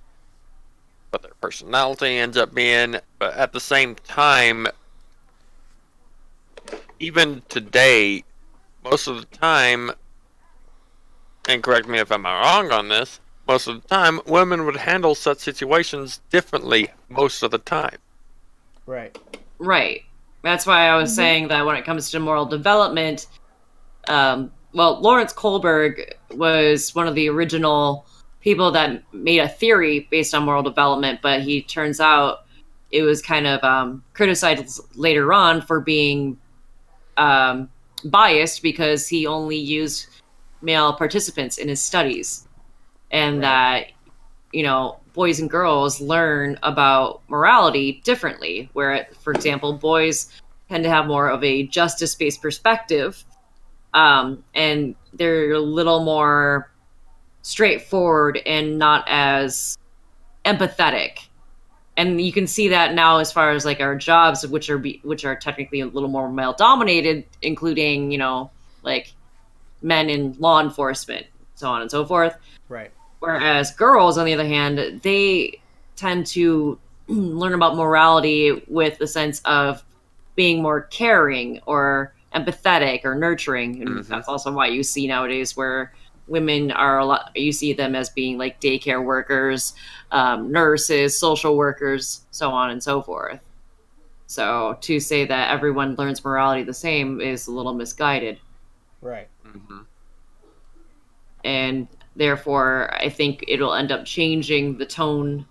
what their personality ends up being. But at the same time, even today, most of the time. And correct me if I'm wrong on this, most of the time, women would handle such situations differently most of the time. Right. Right. That's why I was saying that when it comes to moral development, Lawrence Kohlberg was one of the original people that made a theory based on moral development, but he turns out it was kind of criticized later on for being biased because he only used male participants in his studies, and that boys and girls learn about morality differently, where for example boys tend to have more of a justice-based perspective, and they're a little more straightforward and not as empathetic. And you can see that now as far as like our jobs, which are technically a little more male dominated, including like men in law enforcement, so on and so forth. Right. Whereas girls, on the other hand, they tend to learn about morality with the sense of being more caring or empathetic or nurturing. And that's also why you see nowadays where women are you see them as being like daycare workers, nurses, social workers, so on and so forth. So to say that everyone learns morality the same is a little misguided. Right. And therefore, I think it'll end up changing the tone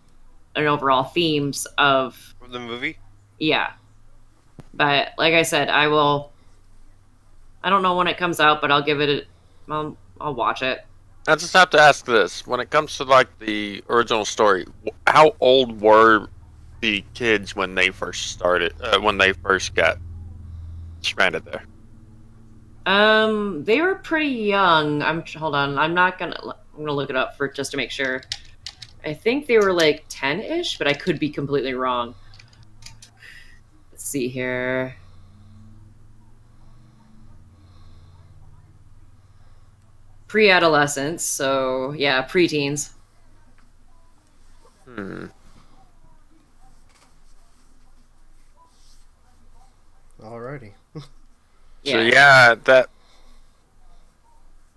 and overall themes of the movie. Yeah. But like I said, I don't know when it comes out, but I'll give it I'll watch it. I just have to ask this. When it comes to like the original story, how old were the kids when they first started, when they first got stranded there? They were pretty young. Hold on. I'm gonna look it up just to make sure. I think they were like 10-ish, but I could be completely wrong. Let's see here. Pre-adolescence, so yeah, preteens. Alrighty. So yeah, that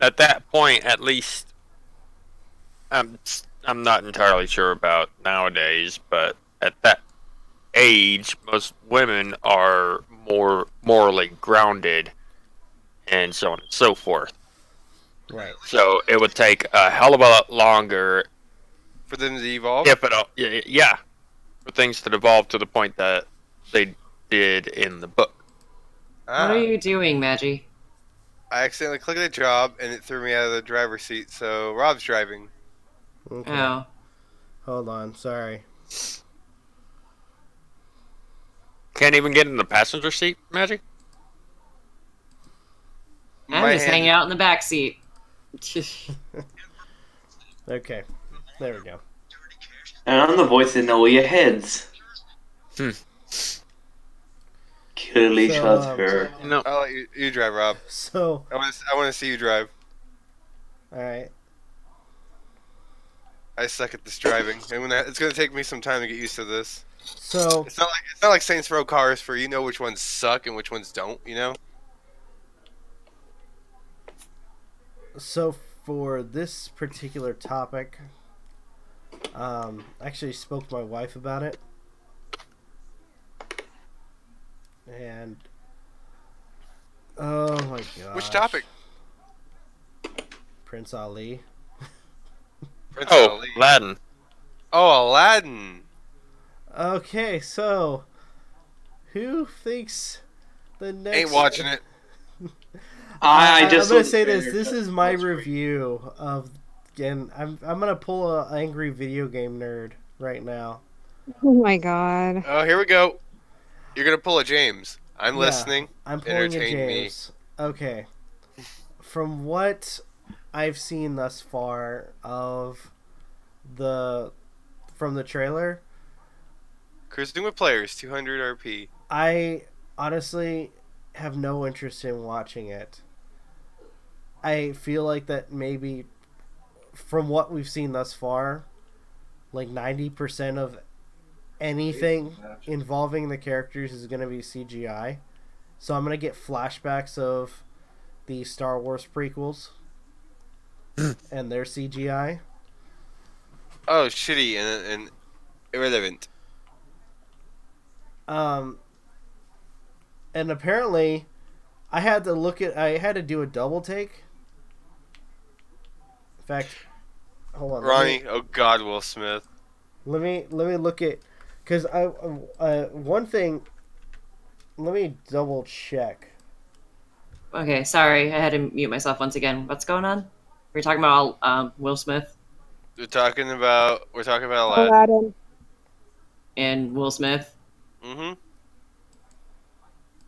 at that point, at least, I'm not entirely sure about nowadays, but at age, most women are more morally grounded, and so on and so forth. Right. So it would take a hell of a lot longer For them to evolve? if it, yeah, for things to evolve to the point that they did in the book. Ah. What are you doing, Magi? I accidentally clicked a job and it threw me out of the driver's seat, so Rob's driving. Okay. Oh. Hold on. Sorry. Can't even get in the passenger seat, Magic? I'm My just hand- hanging out in the back seat. Okay. There we go. And I'm the voice in all your heads. Clearly So, shot her. No. I'll let you drive, Rob. So, I want to see you drive. alright. I suck at this driving. It's gonna take me some time to get used to this. So, It's not like Saints Row cars for you know which ones suck and which ones don't. You know. so for this particular topic, I actually spoke to my wife about it. And oh my god. Which topic? Prince Ali. Prince Oh, Ali. Aladdin. Oh, Aladdin. Okay, so who thinks the next Ain't watching it. I just I'm gonna saw say the this. trailer. This is my review of. Again, I'm gonna pull a angry video game nerd right now. Oh my god. Oh, here we go. You're gonna pull a James. I'm Yeah, listening. I'm pulling a Entertain me. James. Okay. From what I've seen thus far of from the trailer, Cruising with players, 200 RP. I honestly have no interest in watching it. I feel like that maybe from what we've seen thus far, like 90% of anything involving the characters is going to be CGI. So I'm going to get flashbacks of the Star Wars prequels and their CGI. Oh, shitty and irrelevant. And apparently I had to do a double take. In fact, hold on. Ronnie, oh God, Will Smith. Let me look at, because one thing. Let me double check. Okay, sorry, I had to mute myself once again. What's going on? We're talking about Will Smith We're talking about Aladdin. Aladdin. and Will Smith. Mm-hmm.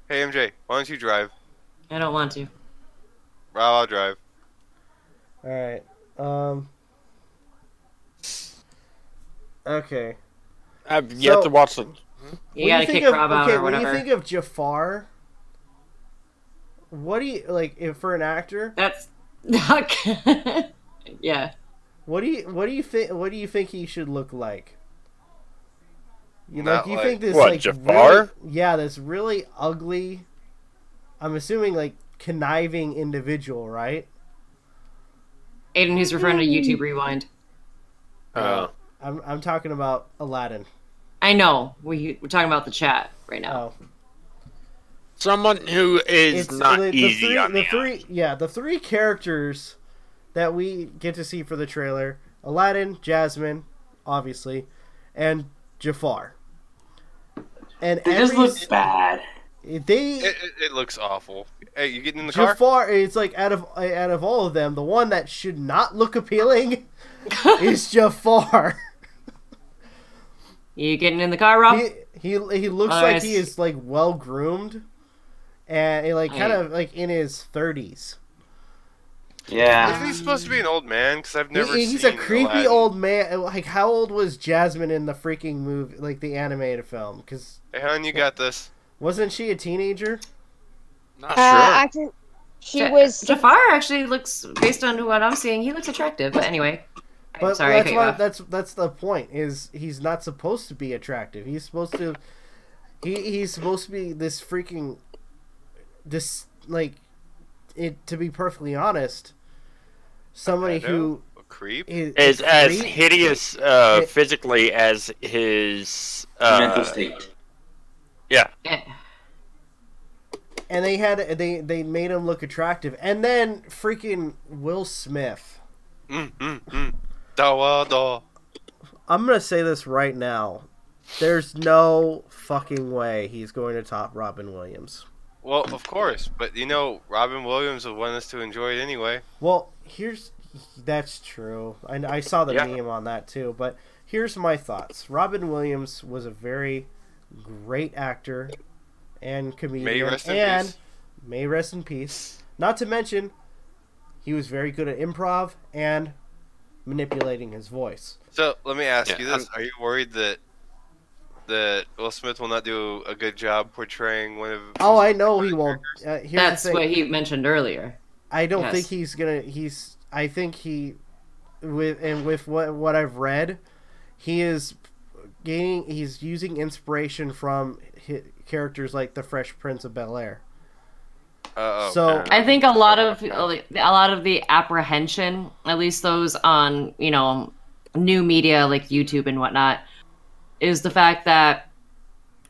Hey MJ, why don't you drive? I don't want to. Rob, I'll drive. All right. Okay. I've yet to watch it. You gotta kick Rob out or when whatever. you think of Jafar, what do you like if for an actor? That's not. Yeah. What do you think he should look like? Not You like- think this What, like Jafar? this really ugly, I'm assuming like conniving individual, right? Aiden, who's referring to YouTube Rewind. I'm talking about Aladdin. I know. We're talking about the chat right now. Oh. Someone who is not easy on the eye. The three characters that we get to see for the trailer: Aladdin, Jasmine, obviously, and Jafar. And It just looks bad. It looks awful. Hey, you getting in the car? Jafar, it's like out of all of them, the one that should not look appealing is Jafar. You getting in the car, Rob? He looks Oh, like yes. he is like well groomed, and like kind of like in his 30s. Yeah. Isn't he supposed to be an old man? Because I've never seen He's a creepy Aladdin. old man. Like, how old was Jasmine in the freaking movie, like the animated film? Because Hey, hon, you got this. wasn't she a teenager? Not sure. Actually, she was. Jafar actually looks, based on what I'm seeing, he looks attractive. But anyway, But sorry, I cut you off. that's the point. Is he's not supposed to be attractive. He's supposed to. He's supposed to be this freaking. This like, it to be perfectly honest. Somebody who A creep. Is as hideous physically as his Mental state. Yeah. And they made him look attractive. And then freaking Will Smith. Da. I'm gonna say this right now. There's no fucking way he's going to top Robin Williams. Well, of course, but you know, Robin Williams will want us to enjoy it anyway. Well, that's true. I saw the meme on that too, but here's my thoughts. Robin Williams was a very great actor and comedian. May he rest in peace. May he rest in peace. Not to mention, he was very good at improv and manipulating his voice. So, let me ask you this. Are you worried that Will Smith will not do a good job portraying one of... Oh, I know he won't. That's what he mentioned earlier. I don't think he's gonna... I think he... With what I've read, he is gaining... He's using inspiration from characters like the Fresh Prince of Bel-Air. So I think a lot of the apprehension, at least those on, you know, new media like YouTube and whatnot, is the fact that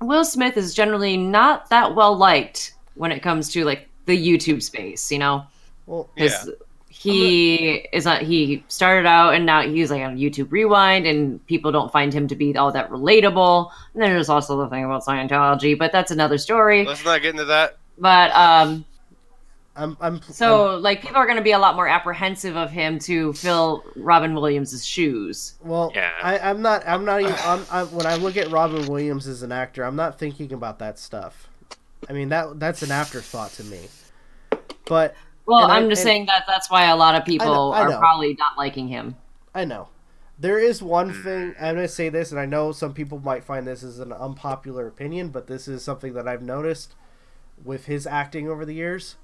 Will Smith is generally not that well liked when it comes to like the YouTube space, you know. Well, he started out and now he's like on YouTube Rewind and people don't find him to be all that relatable. And then there's also the thing about Scientology, but that's another story. Let's not get into that. But so like people are going to be a lot more apprehensive of him to fill Robin Williams' shoes. Well, I'm not even when I look at Robin Williams as an actor, I'm not thinking about that stuff. I mean that's an afterthought to me. But I'm just saying that's why a lot of people are probably not liking him. I know. There is one thing, I'm going to say this, and I know some people might find this as an unpopular opinion, but this is something that I've noticed with his acting over the years.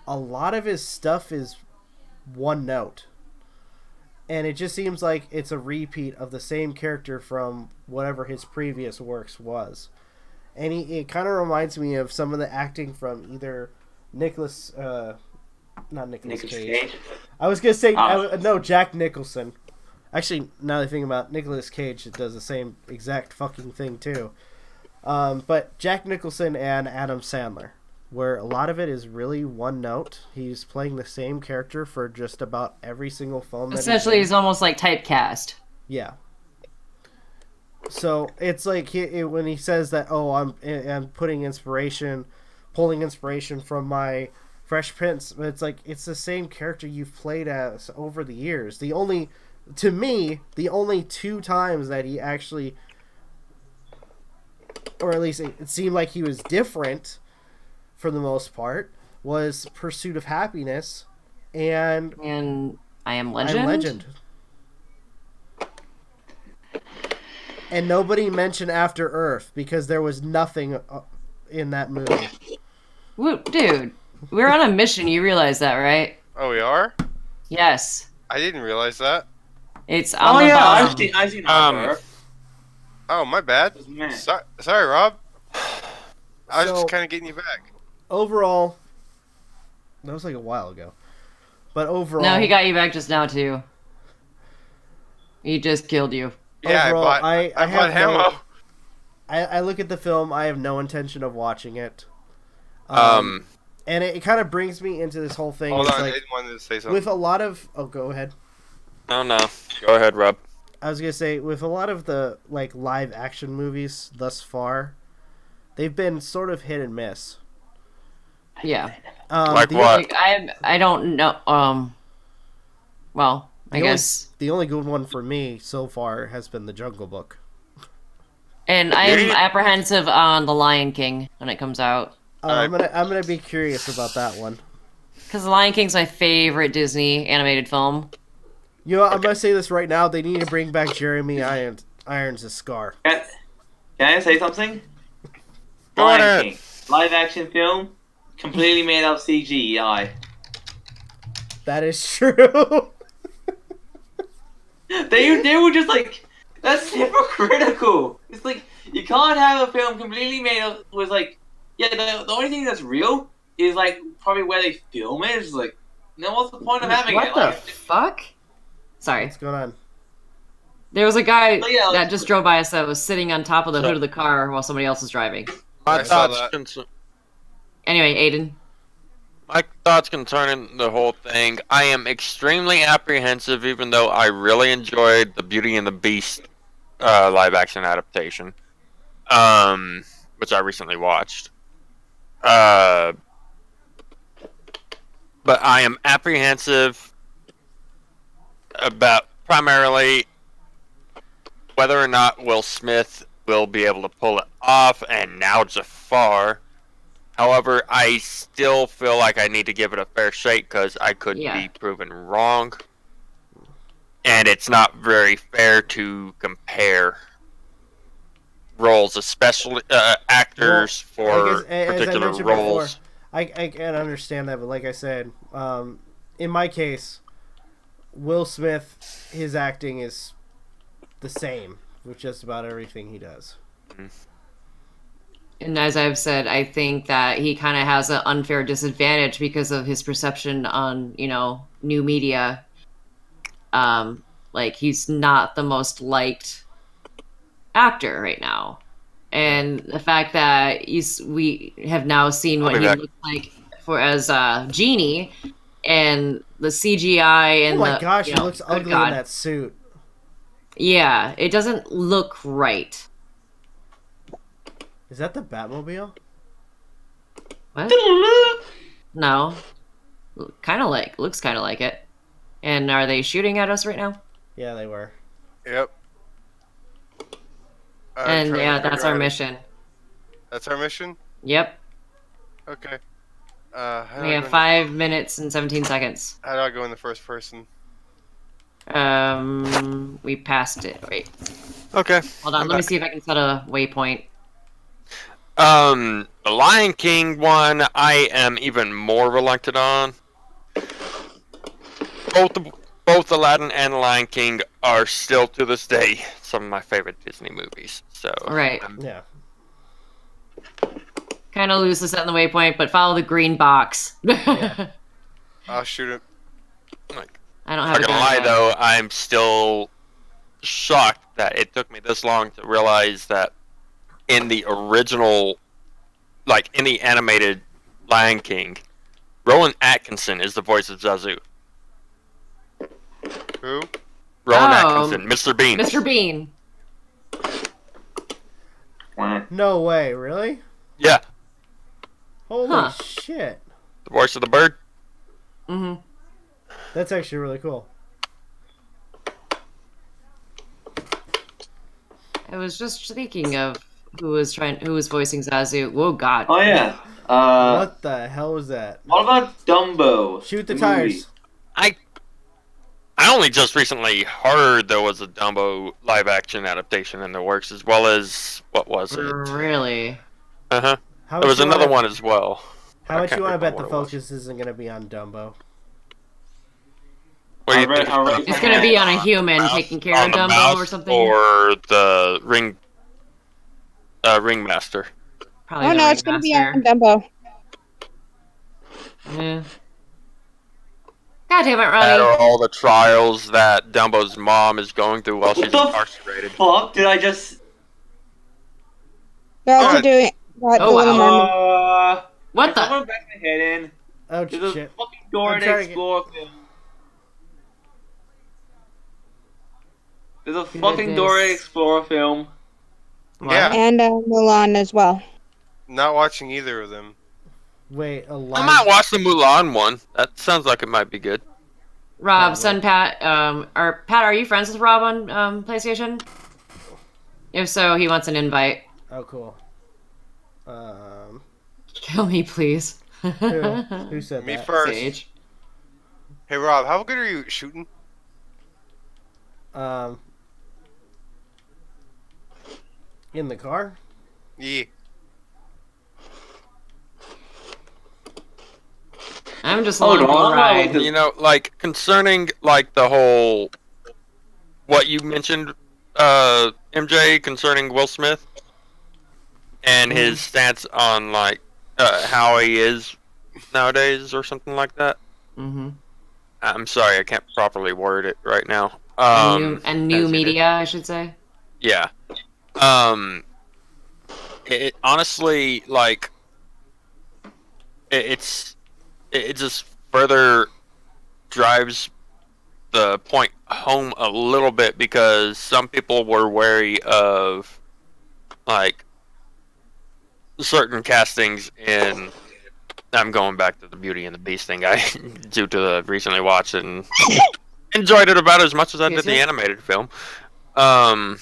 A lot of his stuff is one note. And it just seems like it's a repeat of the same character from whatever his previous works was. And it kind of reminds me of some of the acting from either Nicholas Cage. I was going to say, no, Jack Nicholson. Actually, now that I think about it, Nicolas Cage, it does the same exact fucking thing too. But Jack Nicholson and Adam Sandler, where a lot of it is really one note. He's playing the same character for just about every single film. Essentially, he's almost like typecast. Yeah. So it's like when he says that, oh, I'm pulling inspiration from my Fresh Prince, but it's like it's the same character you've played as over the years. To me, the only two times that he actually, or at least it seemed like he was different for the most part, was Pursuit of Happiness and I Am Legend. And nobody mentioned After Earth because there was nothing in that movie. Dude, we're on a mission. You realize that, right? Oh, we are? Yes. I didn't realize that. It's on the bottom. I've seen After Earth. Oh, my bad. Sorry, Rob. I was just kind of getting you back. Overall, that was like a while ago. But overall... No, he got you back just now, too. He just killed you. Yeah, overall, I bought ammo. I look at the film, I have no intention of watching it. And it kind of brings me into this whole thing. Hold on, like, I wanted to say something. With a lot of... Oh, go ahead. No. Go ahead, Rob. I was going to say, with a lot of the like live action movies thus far, they've been sort of hit and miss. Yeah. Like what? I don't know. Well, I guess... The only good one for me so far has been The Jungle Book. And I'm apprehensive on The Lion King when it comes out. I'm gonna be curious about that one. Because The Lion King's my favorite Disney animated film. You know, I'm gonna say this right now. They need to bring back Jeremy Irons' Scar. Can I say something? Go ahead. King, live action film, completely made out of CGI. That is true. They were just like, that's hypocritical. It's like you can't have a film completely made of was like, yeah. The only thing that's real is like probably where they film it. It's like, no, what's the point of having it? What the fuck? Sorry. What's going on? There was a guy that just drove by us that was sitting on top of the hood of the car while somebody else was driving. My I saw thoughts, that. Anyway, Aiden. my thoughts concerning the whole thing. I am extremely apprehensive, even though I really enjoyed the Beauty and the Beast live action adaptation, which I recently watched. But I am apprehensive about primarily whether or not Will Smith will be able to pull it off, and now Jafar. However, I still feel like I need to give it a fair shake because I could be proven wrong. And it's not very fair to compare roles, especially actors for particular roles. Before, I can understand that, but like I said, in my case, Will Smith, his acting is the same with just about everything he does. And as I've said, I think that he kind of has an unfair disadvantage because of his perception on, new media. Like, he's not the most actor right now. And the fact that we have now seen what he looks like as Genie, and the CGI and oh my gosh, he looks ugly in that suit. Yeah, it doesn't look right. Is that the Batmobile? What? No. Looks kind of like it. And are they shooting at us right now? Yeah, they were. Yep. And yeah, that's our mission. That's our mission? Yep. Okay. We have 5 minutes and 17 seconds. How do I go in the first person? We passed it. Wait. Okay. Hold on, let me see if I can set a waypoint. The Lion King one, I am even more reluctant on. Both Aladdin and The Lion King are still to this day some of my favorite Disney movies. So right. Yeah. Kind of lose the set in the waypoint, but follow the green box. Yeah. I'll shoot it. I don't have. Not gonna lie though, I'm still shocked that it took me this long to realize that in the original, in the animated Lion King, Rowan Atkinson is the voice of Zazu. Who? Rowan Atkinson, Mr. Bean. Mr. Bean. No way, really? Yeah. Holy shit. The voice of the bird? Mm-hmm. That's actually really cool. I was just thinking of who was voicing Zazu. Whoa, God. Oh yeah. What the hell was that? What about Dumbo? Shoot the tires. I only just recently heard there was a Dumbo live action adaptation in the works, as well as what was it? Really? Uh-huh. There was another one as well. How much you want to bet the focus isn't going to be on Dumbo? What do you think? It's going to be on a human taking care of Dumbo or something? Or the ringmaster. Probably oh no, it's going to be on Dumbo. Yeah. God damn it, Ronnie. Or all the trials that Dumbo's mom is going through while she's incarcerated. Fuck, did I just... They're also doing... Oh, wow. What the? Someone back my head in. Oh, There's shit. a fucking Dora the Explorer film. There's a fucking Dora the Explorer film. Yeah. And Mulan as well. Not watching either of them. Wait, a I live... might watch the Mulan one. That sounds like it might be good. Rob, son Pat, Pat, are you friends with Rob on PlayStation? If so, he wants an invite. Oh, cool. Kill me, please. Who said Me that? first. Sage. Hey Rob, how good are you at shooting? In the car? Yeah. I'm just along for the ride. You know, concerning, the whole... What you mentioned, MJ, concerning Will Smith, and his stance on, how he is nowadays, or something like that. Mm-hmm. I'm sorry, I can't properly word it right now. New media, I should say. Yeah. it honestly, like, it just further drives the point home a little bit, because some people were wary of, like, certain castings in. I'm going back to the Beauty and the Beast thing. I due to the recently watched it and enjoyed it about as much as I did the animated film. Like,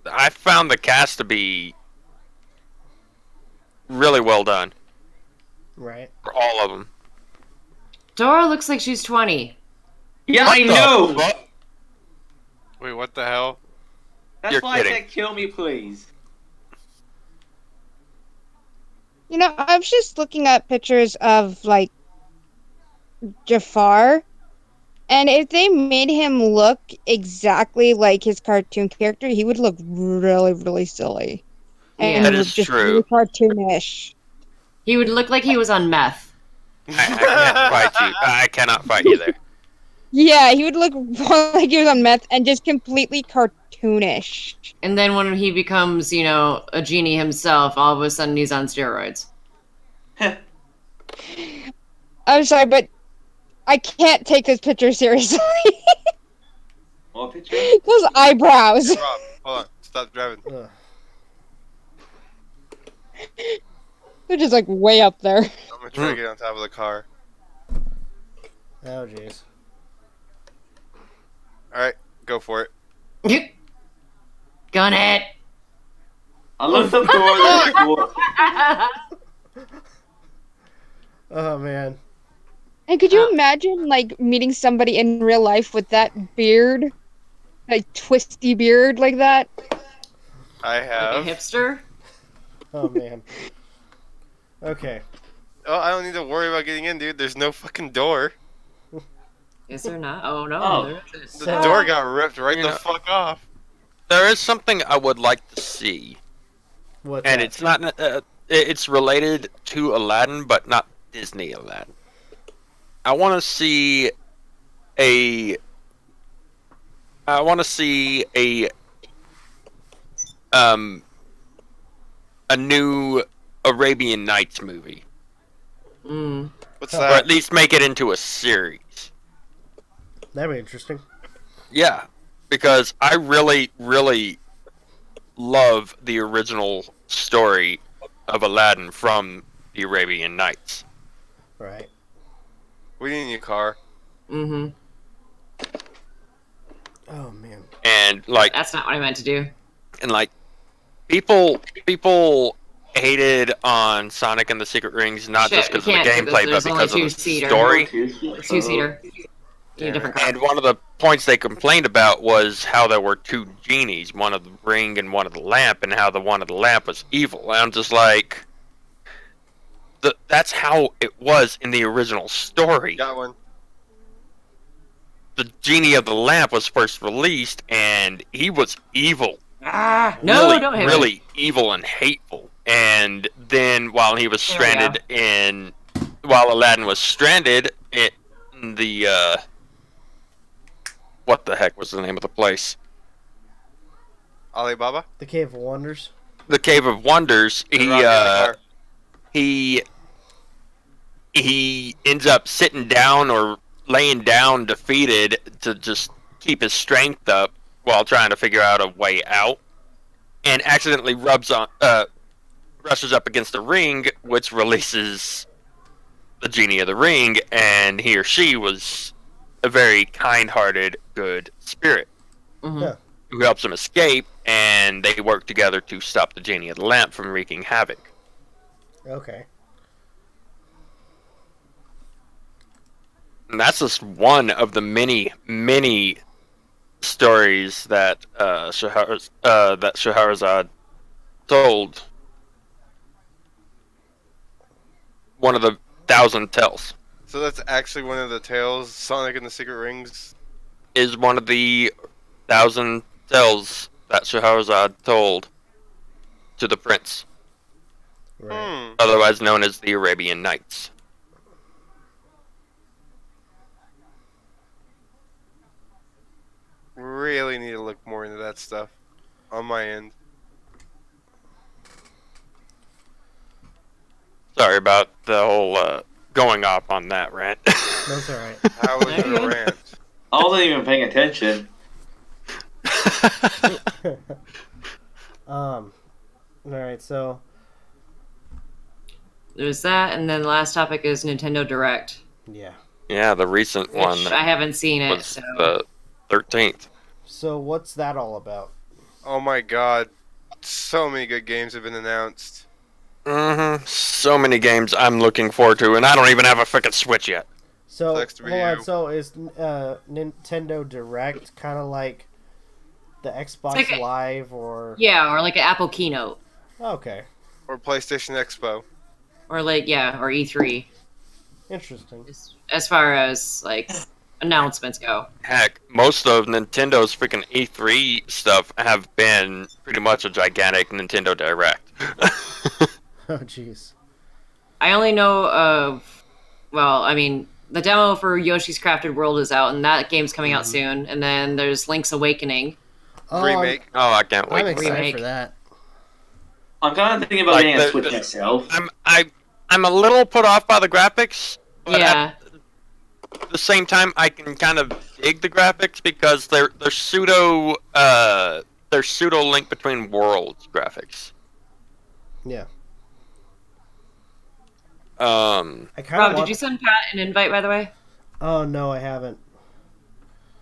I found the cast to be really well done. Right. For all of them. Dora looks like she's 20. Yeah, I know. Wait, what the hell? That's You're why kidding. I said kill me, please. You know, I was just looking at pictures of, like, Jafar, and if they made him look exactly like his cartoon character, he would look really, really silly. And That is just true. really cartoonish. He would look like he was on meth. I can't fight you. I cannot fight you there. Yeah, he would look like he was on meth and just completely cartoonish. And then when he becomes, you know, a genie himself, all of a sudden he's on steroids. I'm sorry, but I can't take this picture seriously. What picture? Those eyebrows. Hey, Rob, hold on. Stop driving. Ugh. They're just like way up there. I'm gonna try to get on top of the car. Oh, jeez. Alright, go for it. Gun it. I looked up door. Oh, man. And could you imagine, like, meeting somebody in real life with that beard? Like, twisty beard like that? I have. Like a hipster? Oh, man. Okay. Oh, I don't need to worry about getting in, dude. There's no fucking door. Is there not? Oh, no. Oh. There is. The door got ripped right the fuck off. There is something I would like to see, What's and that? it's not. It's related to Aladdin, but not Disney Aladdin. I want to see a. I want to see a new Arabian Nights movie, What's or that? at least make it into a series. That'd be interesting. Yeah, because I really, really love the original story of Aladdin from the Arabian Nights. Right. We need a new car. Mm-hmm. Oh, man. And, like, That's not what I meant to do. and like people hated on Sonic and the Secret Rings, not Shit, just because we of the can't, gameplay, but there's only because of the two-seater. story. Two-seater. Need a different car. And one of the points they complained about was how there were two genies, one of the ring and one of the lamp, and how the one of the lamp was evil. And I'm just like, that's how it was in the original story. Got one. The genie of the lamp was first released, and he was evil. No, really, don't hit me. really evil and hateful. And then while he was There we stranded while Aladdin was stranded in the what the heck was the name of the place? Alibaba? The Cave of Wonders. The Cave of Wonders. He ends up sitting down or laying down defeated to just keep his strength up while trying to figure out a way out, and accidentally rushes up against the ring, which releases the genie of the ring, and he or she was a very kind-hearted, good spirit Yeah. who helps him escape, and they work together to stop the genie of the lamp from wreaking havoc. Okay. And that's just one of the many, many stories that Shahrazad told. One of the 1,000 tales. So that's actually one of the tales, Sonic and the Secret Rings. Is one of the 1,000 tales that Shahrazad told to the prince, Right. otherwise known as the Arabian Nights. Really need to look more into that stuff on my end. Sorry about the whole going off on that rant. That's all right. How was it a rant? I wasn't even paying attention. All right, so There's that, and then the last topic is Nintendo Direct. yeah. Yeah, the recent one Which I haven't seen it, was so. the 13th. So what's that all about? Oh my god. So many good games have been announced. So many games I'm looking forward to, and I don't even have a frickin' Switch yet. So Sucks to be hold on. you. So is Nintendo Direct kind of like the Xbox like a- Live or? Yeah, or like an Apple keynote. Okay, Or PlayStation Expo. Or like, yeah, or E3. interesting. As far as, like, announcements go. Heck, most of Nintendo's freaking E3 stuff have been pretty much a gigantic Nintendo Direct. Oh jeez. I only know of, well, I mean, the demo for Yoshi's Crafted World is out, and that game's coming out soon. And then there's Link's Awakening. Remake. Oh, I can't wait. I'm excited Remake. for that. I'm kind of thinking about Like getting a the- Switch the- myself. I'm a little put off by the graphics, but Yeah. at the same time, I can kind of dig the graphics because they're pseudo Link Between Worlds graphics. Yeah. Um, I kind Rob, of. did you send Pat an invite, by the way? Oh no, I haven't.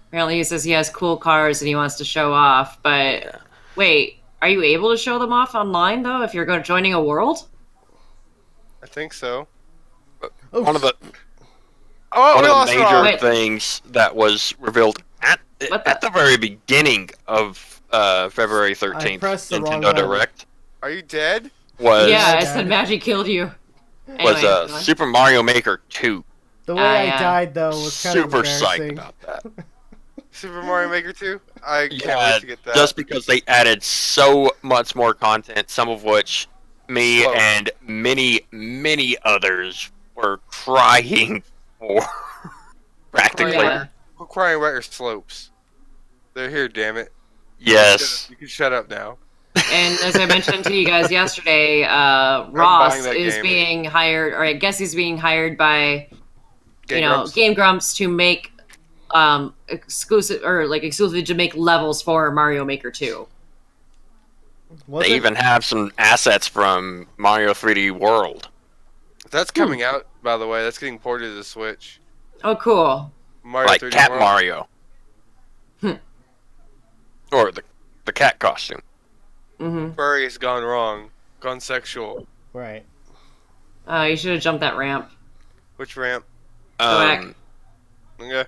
Apparently he says he has cool cars and he wants to show off, but wait, are you able to show them off online, though, if you're joining a world? I think so. one of the Oh, one we of lost the Rob. major things that was revealed at the very beginning of February 13th pressed the wrong Nintendo button. Direct Are you dead? was Yeah, I said Magic killed you. was Anyway, go on. Super Mario Maker 2. The way I yeah. died though was kind of Super psyched embarrassing. about that. Super Mario Maker 2? I can't Yeah, wait to get that. just because they added so much more content, some of which me Whoa. and many others were crying for. Practically. Yeah. Quit crying about your slopes. They're here, damn it. Yes. You can shut up now. And as I mentioned to you guys yesterday, buying Ross that is game. being hired, or I guess he's being hired by, Game Grumps. Game Grumps to make exclusively to make levels for Mario Maker 2. Was They it? even have some assets from Mario 3D World. That's coming out, by the way. That's getting ported to the Switch. Oh, cool. Mario Like 3D Cat World. Mario. Or the cat costume. Mm-hmm. Furry has gone wrong. Gone sexual. Right. You should have jumped that ramp. Which ramp? back. Okay.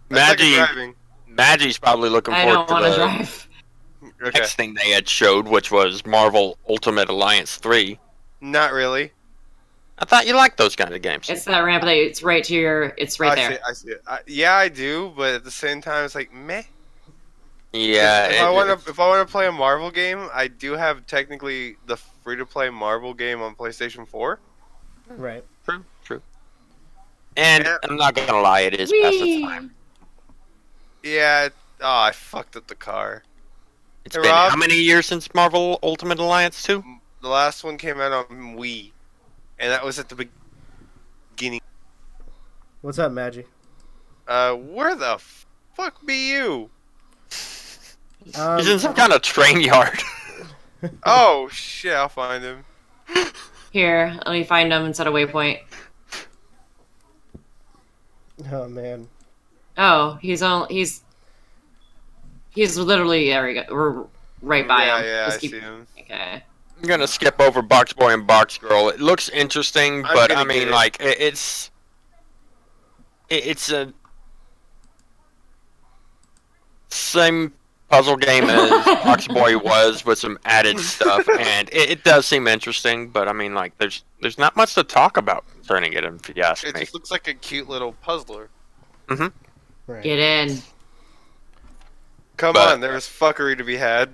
That's like Magi, driving. Magi's probably looking I forward don't want to to the drive. Okay. next thing they had showed, which was Marvel Ultimate Alliance 3. Not really. I thought you liked those kind of games. It's that ramp that it's right to your. It's right there. I see it. Yeah, I do, but at the same time, it's like meh. Yeah. If I want to play a Marvel game, I do have technically the free-to-play Marvel game on PlayStation 4. Right. True. And Yeah. I'm not gonna lie, it is past its time. Yeah. I fucked up the car. It's Hey, been Rob? how many years since Marvel Ultimate Alliance 2? The last one came out on Wii, and that was at the beginning. What's up, Magi? Where the fuck be you? He's in some kind of train yard. Oh shit! I'll find him. Here, let me find them and set a waypoint. Oh man. Oh, he's literally there. We go. We're right by him. Yeah, Just I keep- see him. Okay. I'm gonna skip over Box Boy and Box Girl. It looks interesting, I'm but gonna I mean, get it. like, it's a same puzzle game as Box Boy was with some added stuff, and it does seem interesting. But I mean, like, there's not much to talk about concerning it, if you ask It me. just looks like a cute little puzzler. Right. Get in. Come But- on, there was fuckery to be had.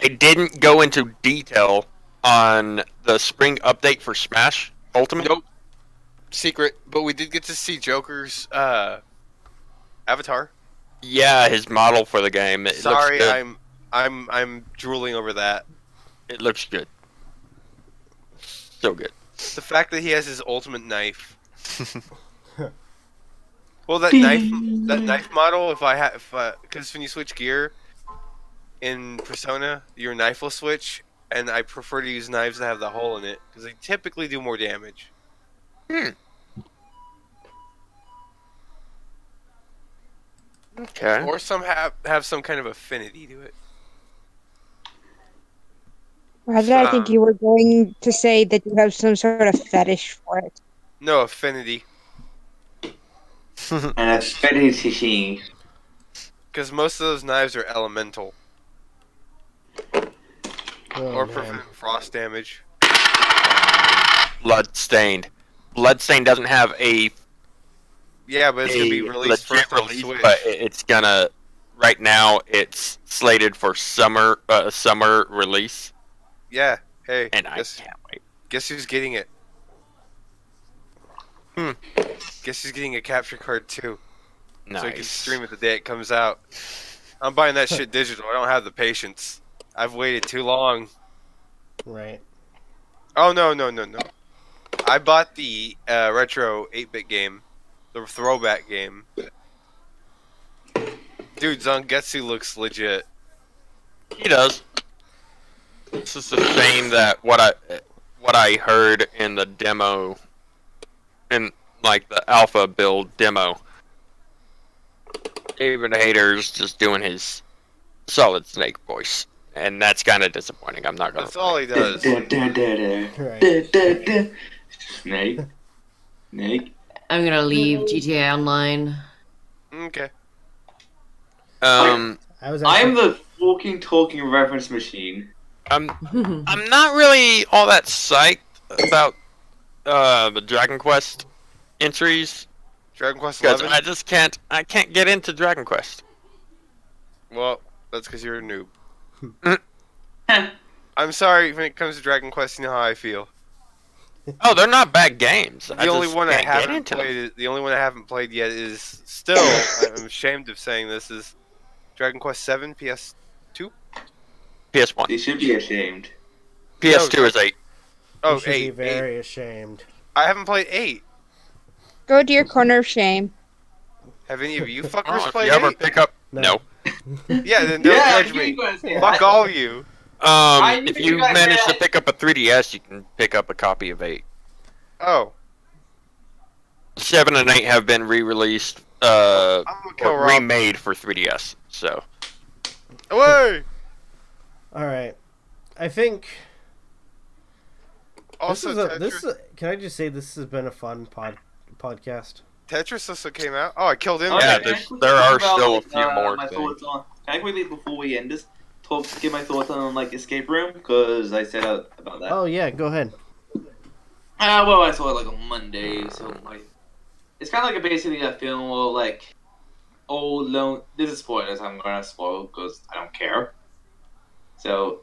They didn't go into detail on the spring update for Smash Ultimate. Nope. Secret, but we did get to see Joker's avatar. Yeah, his model for the game. It Sorry, looks good. I'm drooling over that. It looks good. So good. The fact that he has his ultimate knife. Well, that knife model. Because when you switch gear in Persona, your knife will switch, and I prefer to use knives that have the hole in it because they typically do more damage. Okay. Or some have some kind of affinity to it. Rather, I think you were going to say that you have some sort of fetish for it. No, affinity. And a fetishing. Because most of those knives are elemental. Or prevent frost damage. Bloodstained. Bloodstained doesn't have a Yeah, but it's going to be released first on release, Switch. but it's gonna. Right now, it's slated for summer release. Yeah. Hey. And I can't wait. Guess who's getting it? Guess who's getting a capture card too? Nice. So he can stream it the day it comes out. I'm buying that shit digital. I don't have the patience. I've waited too long. Right. Oh no. I bought the retro 8-bit game, the throwback game. Dude, Zangetsu looks legit. He does. It's just a shame that what I heard in the demo, in like the alpha build demo, David Hayter's just doing his Solid Snake voice, and that's kind of disappointing. I'm not gonna. That's all he does. Snake. I'm gonna leave GTA Online. Okay. I am the walking, talking reference machine. I'm not really all that psyched about the Dragon Quest entries. Dragon Quest Because 11? I can't get into Dragon Quest. Well, that's because you're a noob. I'm sorry, when it comes to Dragon Quest, you know how I feel. Oh, they're not bad games. The only one I haven't played yet is still, I'm ashamed of saying this, is Dragon Quest 7 PS2? PS1. They should be ashamed. PS2 is 8. Oh, You should 8. be very ashamed. I haven't played 8. Go to your corner of shame. Have any of you fuckers If played you ever 8? pick up... No. Yeah, then don't judge me. Fuck all of you. If you manage to pick up a 3DS, you can pick up a copy of 8. Oh. 7 and 8 have been re-released, or remade for 3DS, so... Away! Alright. I think... Also, can I just say this has been a fun podcast? Tetris also came out. Oh, I killed him. Yeah, there are still a few more my things. thoughts on. Can I quickly, before we end this, give my thoughts on like Escape Room? Because I said about that. Oh yeah, go ahead. Well, I saw it like on Monday, so like, it's kind of like basically a film of like old lone. This is spoilers. I'm gonna spoil because I don't care. So,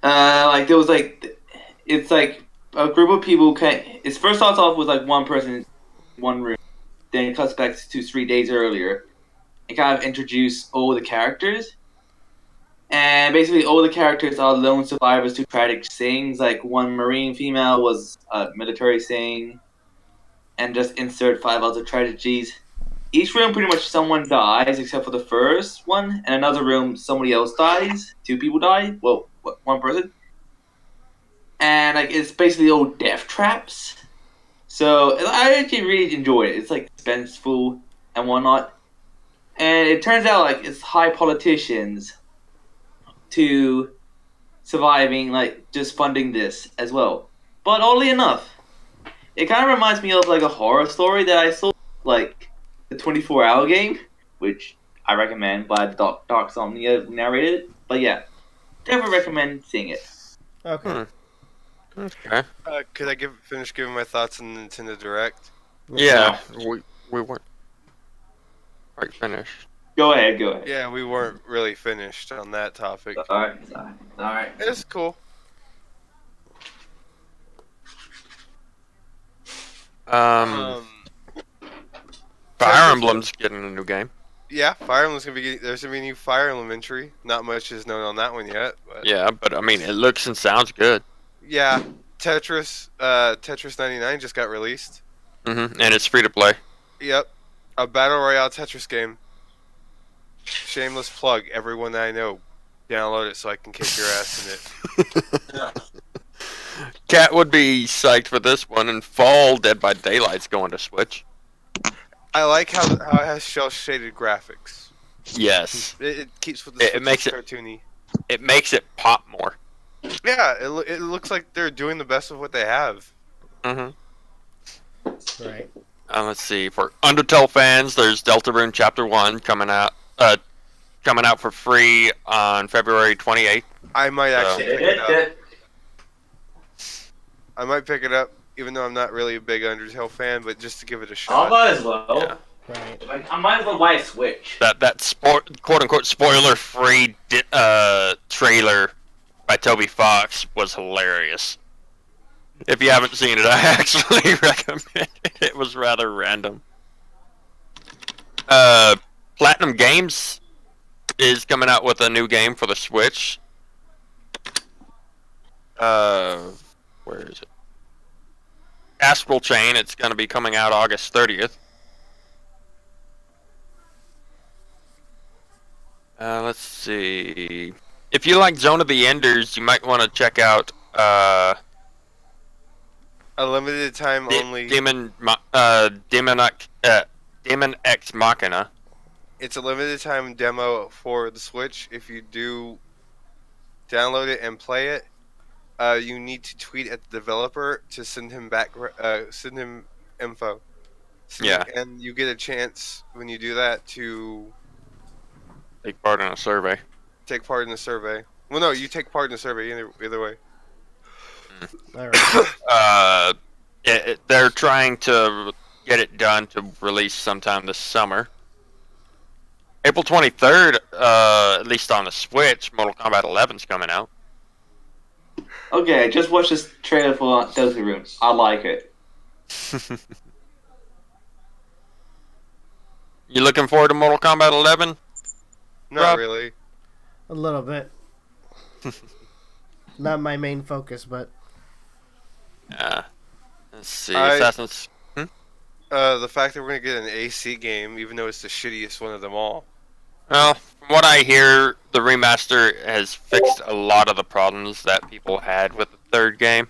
like there was like, it's like a group of people. It first starts off with like one person, in one room. Then it cuts back to 3 days earlier. It kind of introduce all the characters. And basically, all the characters are lone survivors to tragic things. Like one Marine female was a military thing, and just insert 5 other tragedies. Each room, pretty much, someone dies except for the first one, and another room, somebody else dies. 2 people die. Well, 1 person. And like it's basically all death traps. So I actually really enjoy it. It's like suspenseful and whatnot. And it turns out like it's high politicians to surviving, like just funding this as well. But oddly enough, it kind of reminds me of like a horror story that I saw, like the 24-hour game, which I recommend by Dark Somnia narrated. But yeah, definitely recommend seeing it. Okay. Okay. Could I finish giving my thoughts on the Nintendo Direct? Yeah, we weren't quite finished. Go ahead. Yeah, we weren't really finished on that topic. Alright. It's cool. Fire Emblem's getting a new game. Yeah, Fire Emblem's gonna be there's gonna be a new Fire Emblem entry. Not much is known on that one yet. But Yeah, but I mean, it looks and sounds good. yeah, Tetris 99 just got released. And it's free to play. Yep, a battle royale Tetris game. Shameless plug. Everyone that I know, download it so I can kick your ass in it. Cat would be psyched for this one, and Fall Dead by Daylight's going to Switch. I like how it has shell shaded graphics. Yes. It keeps with the it makes cartoony. It makes it pop more. Yeah, it looks like they're doing the best of what they have. Right. Let's see. For Undertale fans, there's Deltarune Chapter 1 coming out for free on February 28th. I might actually pick it up. I might pick it up, even though I'm not really a big Undertale fan, but just to give it a shot. I might as well. Yeah. Right. Like, I might as well buy a Switch. That quote unquote spoiler free trailer by Toby Fox was hilarious. If you haven't seen it, I actually recommend it. It was rather random. Platinum Games is coming out with a new game for the Switch. Where is it? Astral Chain. It's going to be coming out August 30th. Let's see. If you like Zone of the Enders, you might want to check out a limited time only Demon X Machina. It's a limited time demo for the Switch. If you do download it and play it, you need to tweet at the developer to send him info. And you get a chance when you do that to take part in a survey. Well, no, you take part in the survey either way. All right. They're trying to get it done to release sometime this summer. April 23rd, at least on the Switch, Mortal Kombat 11's coming out. Okay, just watch this trailer for Deltarune. I like it. You looking forward to Mortal Kombat 11? Not Rob? really. A little bit. Not my main focus, but. Let's see. Assassin's. The fact that we're gonna get an AC game, even though it's the shittiest one of them all. Well, from what I hear, the remaster has fixed a lot of the problems that people had with the third game.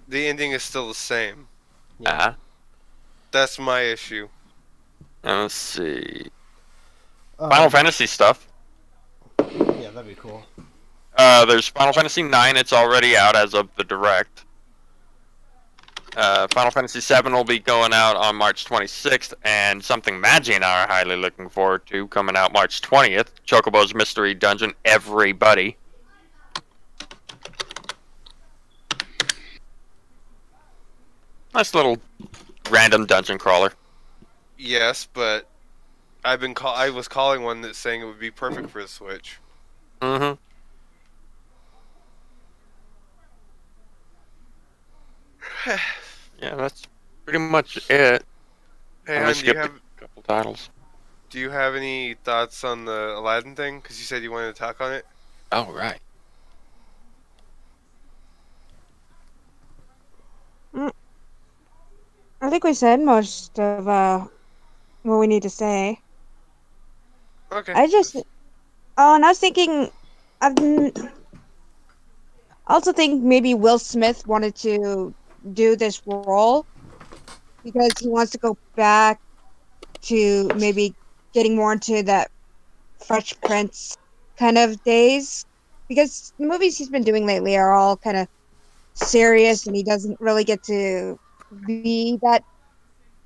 The ending is still the same. Yeah. That's my issue. Let's see. Final Fantasy stuff. Yeah, that'd be cool. There's Final Fantasy 9. It's already out as of the Direct. Final Fantasy 7 will be going out on March 26th, and something Magi and I are highly looking forward to coming out March 20th. Chocobo's Mystery Dungeon, Everybody. Nice little random dungeon crawler. Yes, but I was calling one that's saying it would be perfect for the Switch. Mm-hmm. Yeah, that's pretty much it. Hey, I'm hon, skip a couple titles. Do you have any thoughts on the Aladdin thing? Because you said you wanted to talk on it. Oh, right. I think we said most of what we need to say. Okay. And I was thinking, I also think maybe Will Smith wanted to do this role because he wants to go back to maybe getting more into that Fresh Prince kind of days, because the movies he's been doing lately are all kind of serious, and he doesn't really get to be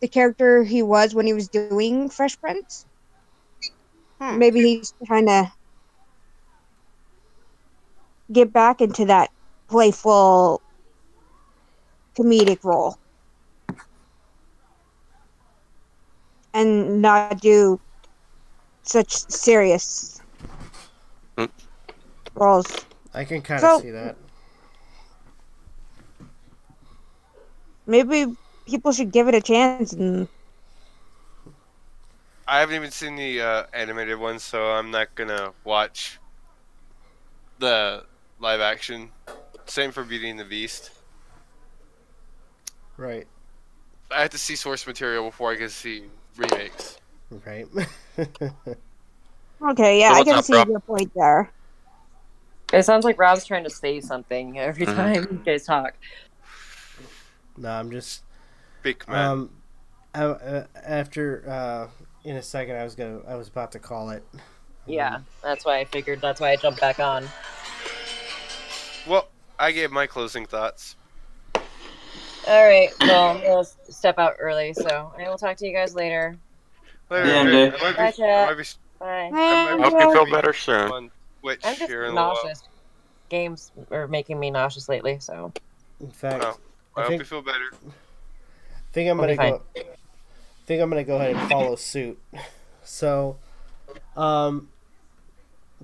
the character he was when he was doing Fresh Prince. Maybe he's trying to get back into that playful comedic role and not do such serious roles. I can kind of see that. Maybe people should give it a chance. And I haven't even seen the animated one, so I'm not gonna watch the live action Same for Beauty and the Beast. Right. I have to see source material before I can see remakes. Right. Okay, yeah, So I what's can up, see Rob? your point there. It sounds like Rob's trying to say something every Mhm. time you guys talk. No, I'm just Big man. after in a second I was about to call it. Yeah, that's why I figured. That's why I jumped back on. Well, I gave my closing thoughts. All right. Well, I'm gonna step out early, so I will talk to you guys later. Later, Yeah, Vic. Vic. I Bye, might chat. be Bye. Oh, I hope you feel better soon. on Twitch I'm just here in a while. nauseous. Games are making me nauseous lately, so In fact, Oh, I hope think you feel better. think I'm I'll be gonna go. Think I'm gonna go ahead and follow suit. So,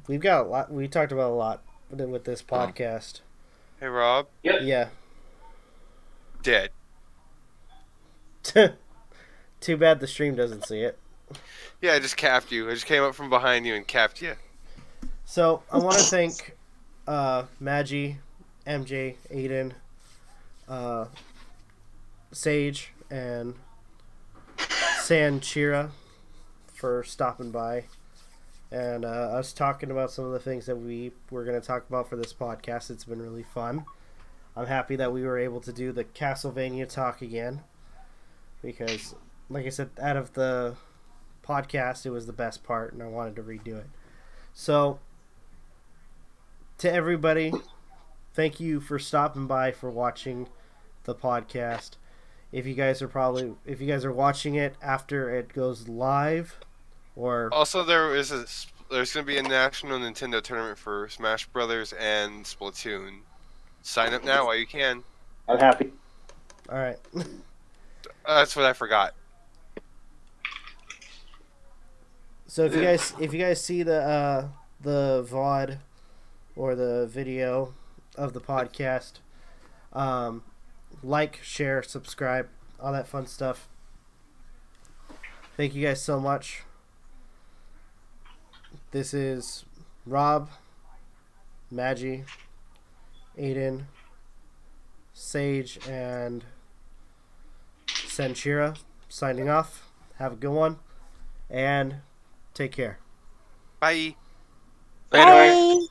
we've got a lot. We talked about a lot with this podcast. Hey, Rob. Yep. Yeah. Dead. Too bad the stream doesn't see it. Yeah, I just capped you. I just came up from behind you and capped you. So I want to thank Magi, MJ, Aiden, Sage, and Sanchira for stopping by and us talking about some of the things that we were going to talk about for this podcast. It's been really fun. I'm happy that we were able to do the Castlevania talk again because, like I said, out of the podcast, it was the best part, and I wanted to redo it. So, to everybody, thank you for stopping by, for watching the podcast. If you guys are watching it after it goes live, or Also, there's going to be a national Nintendo tournament for Smash Brothers and Splatoon. Sign up now while you can. I'm happy. all right. That's what I forgot. So if you guys see the VOD or the video of the podcast, like, share, subscribe, all that fun stuff. Thank you guys so much. This is Rob, Magi, Aiden, Sage, and Sanchira signing off. Have a good one, and take care. Bye. Later. Bye.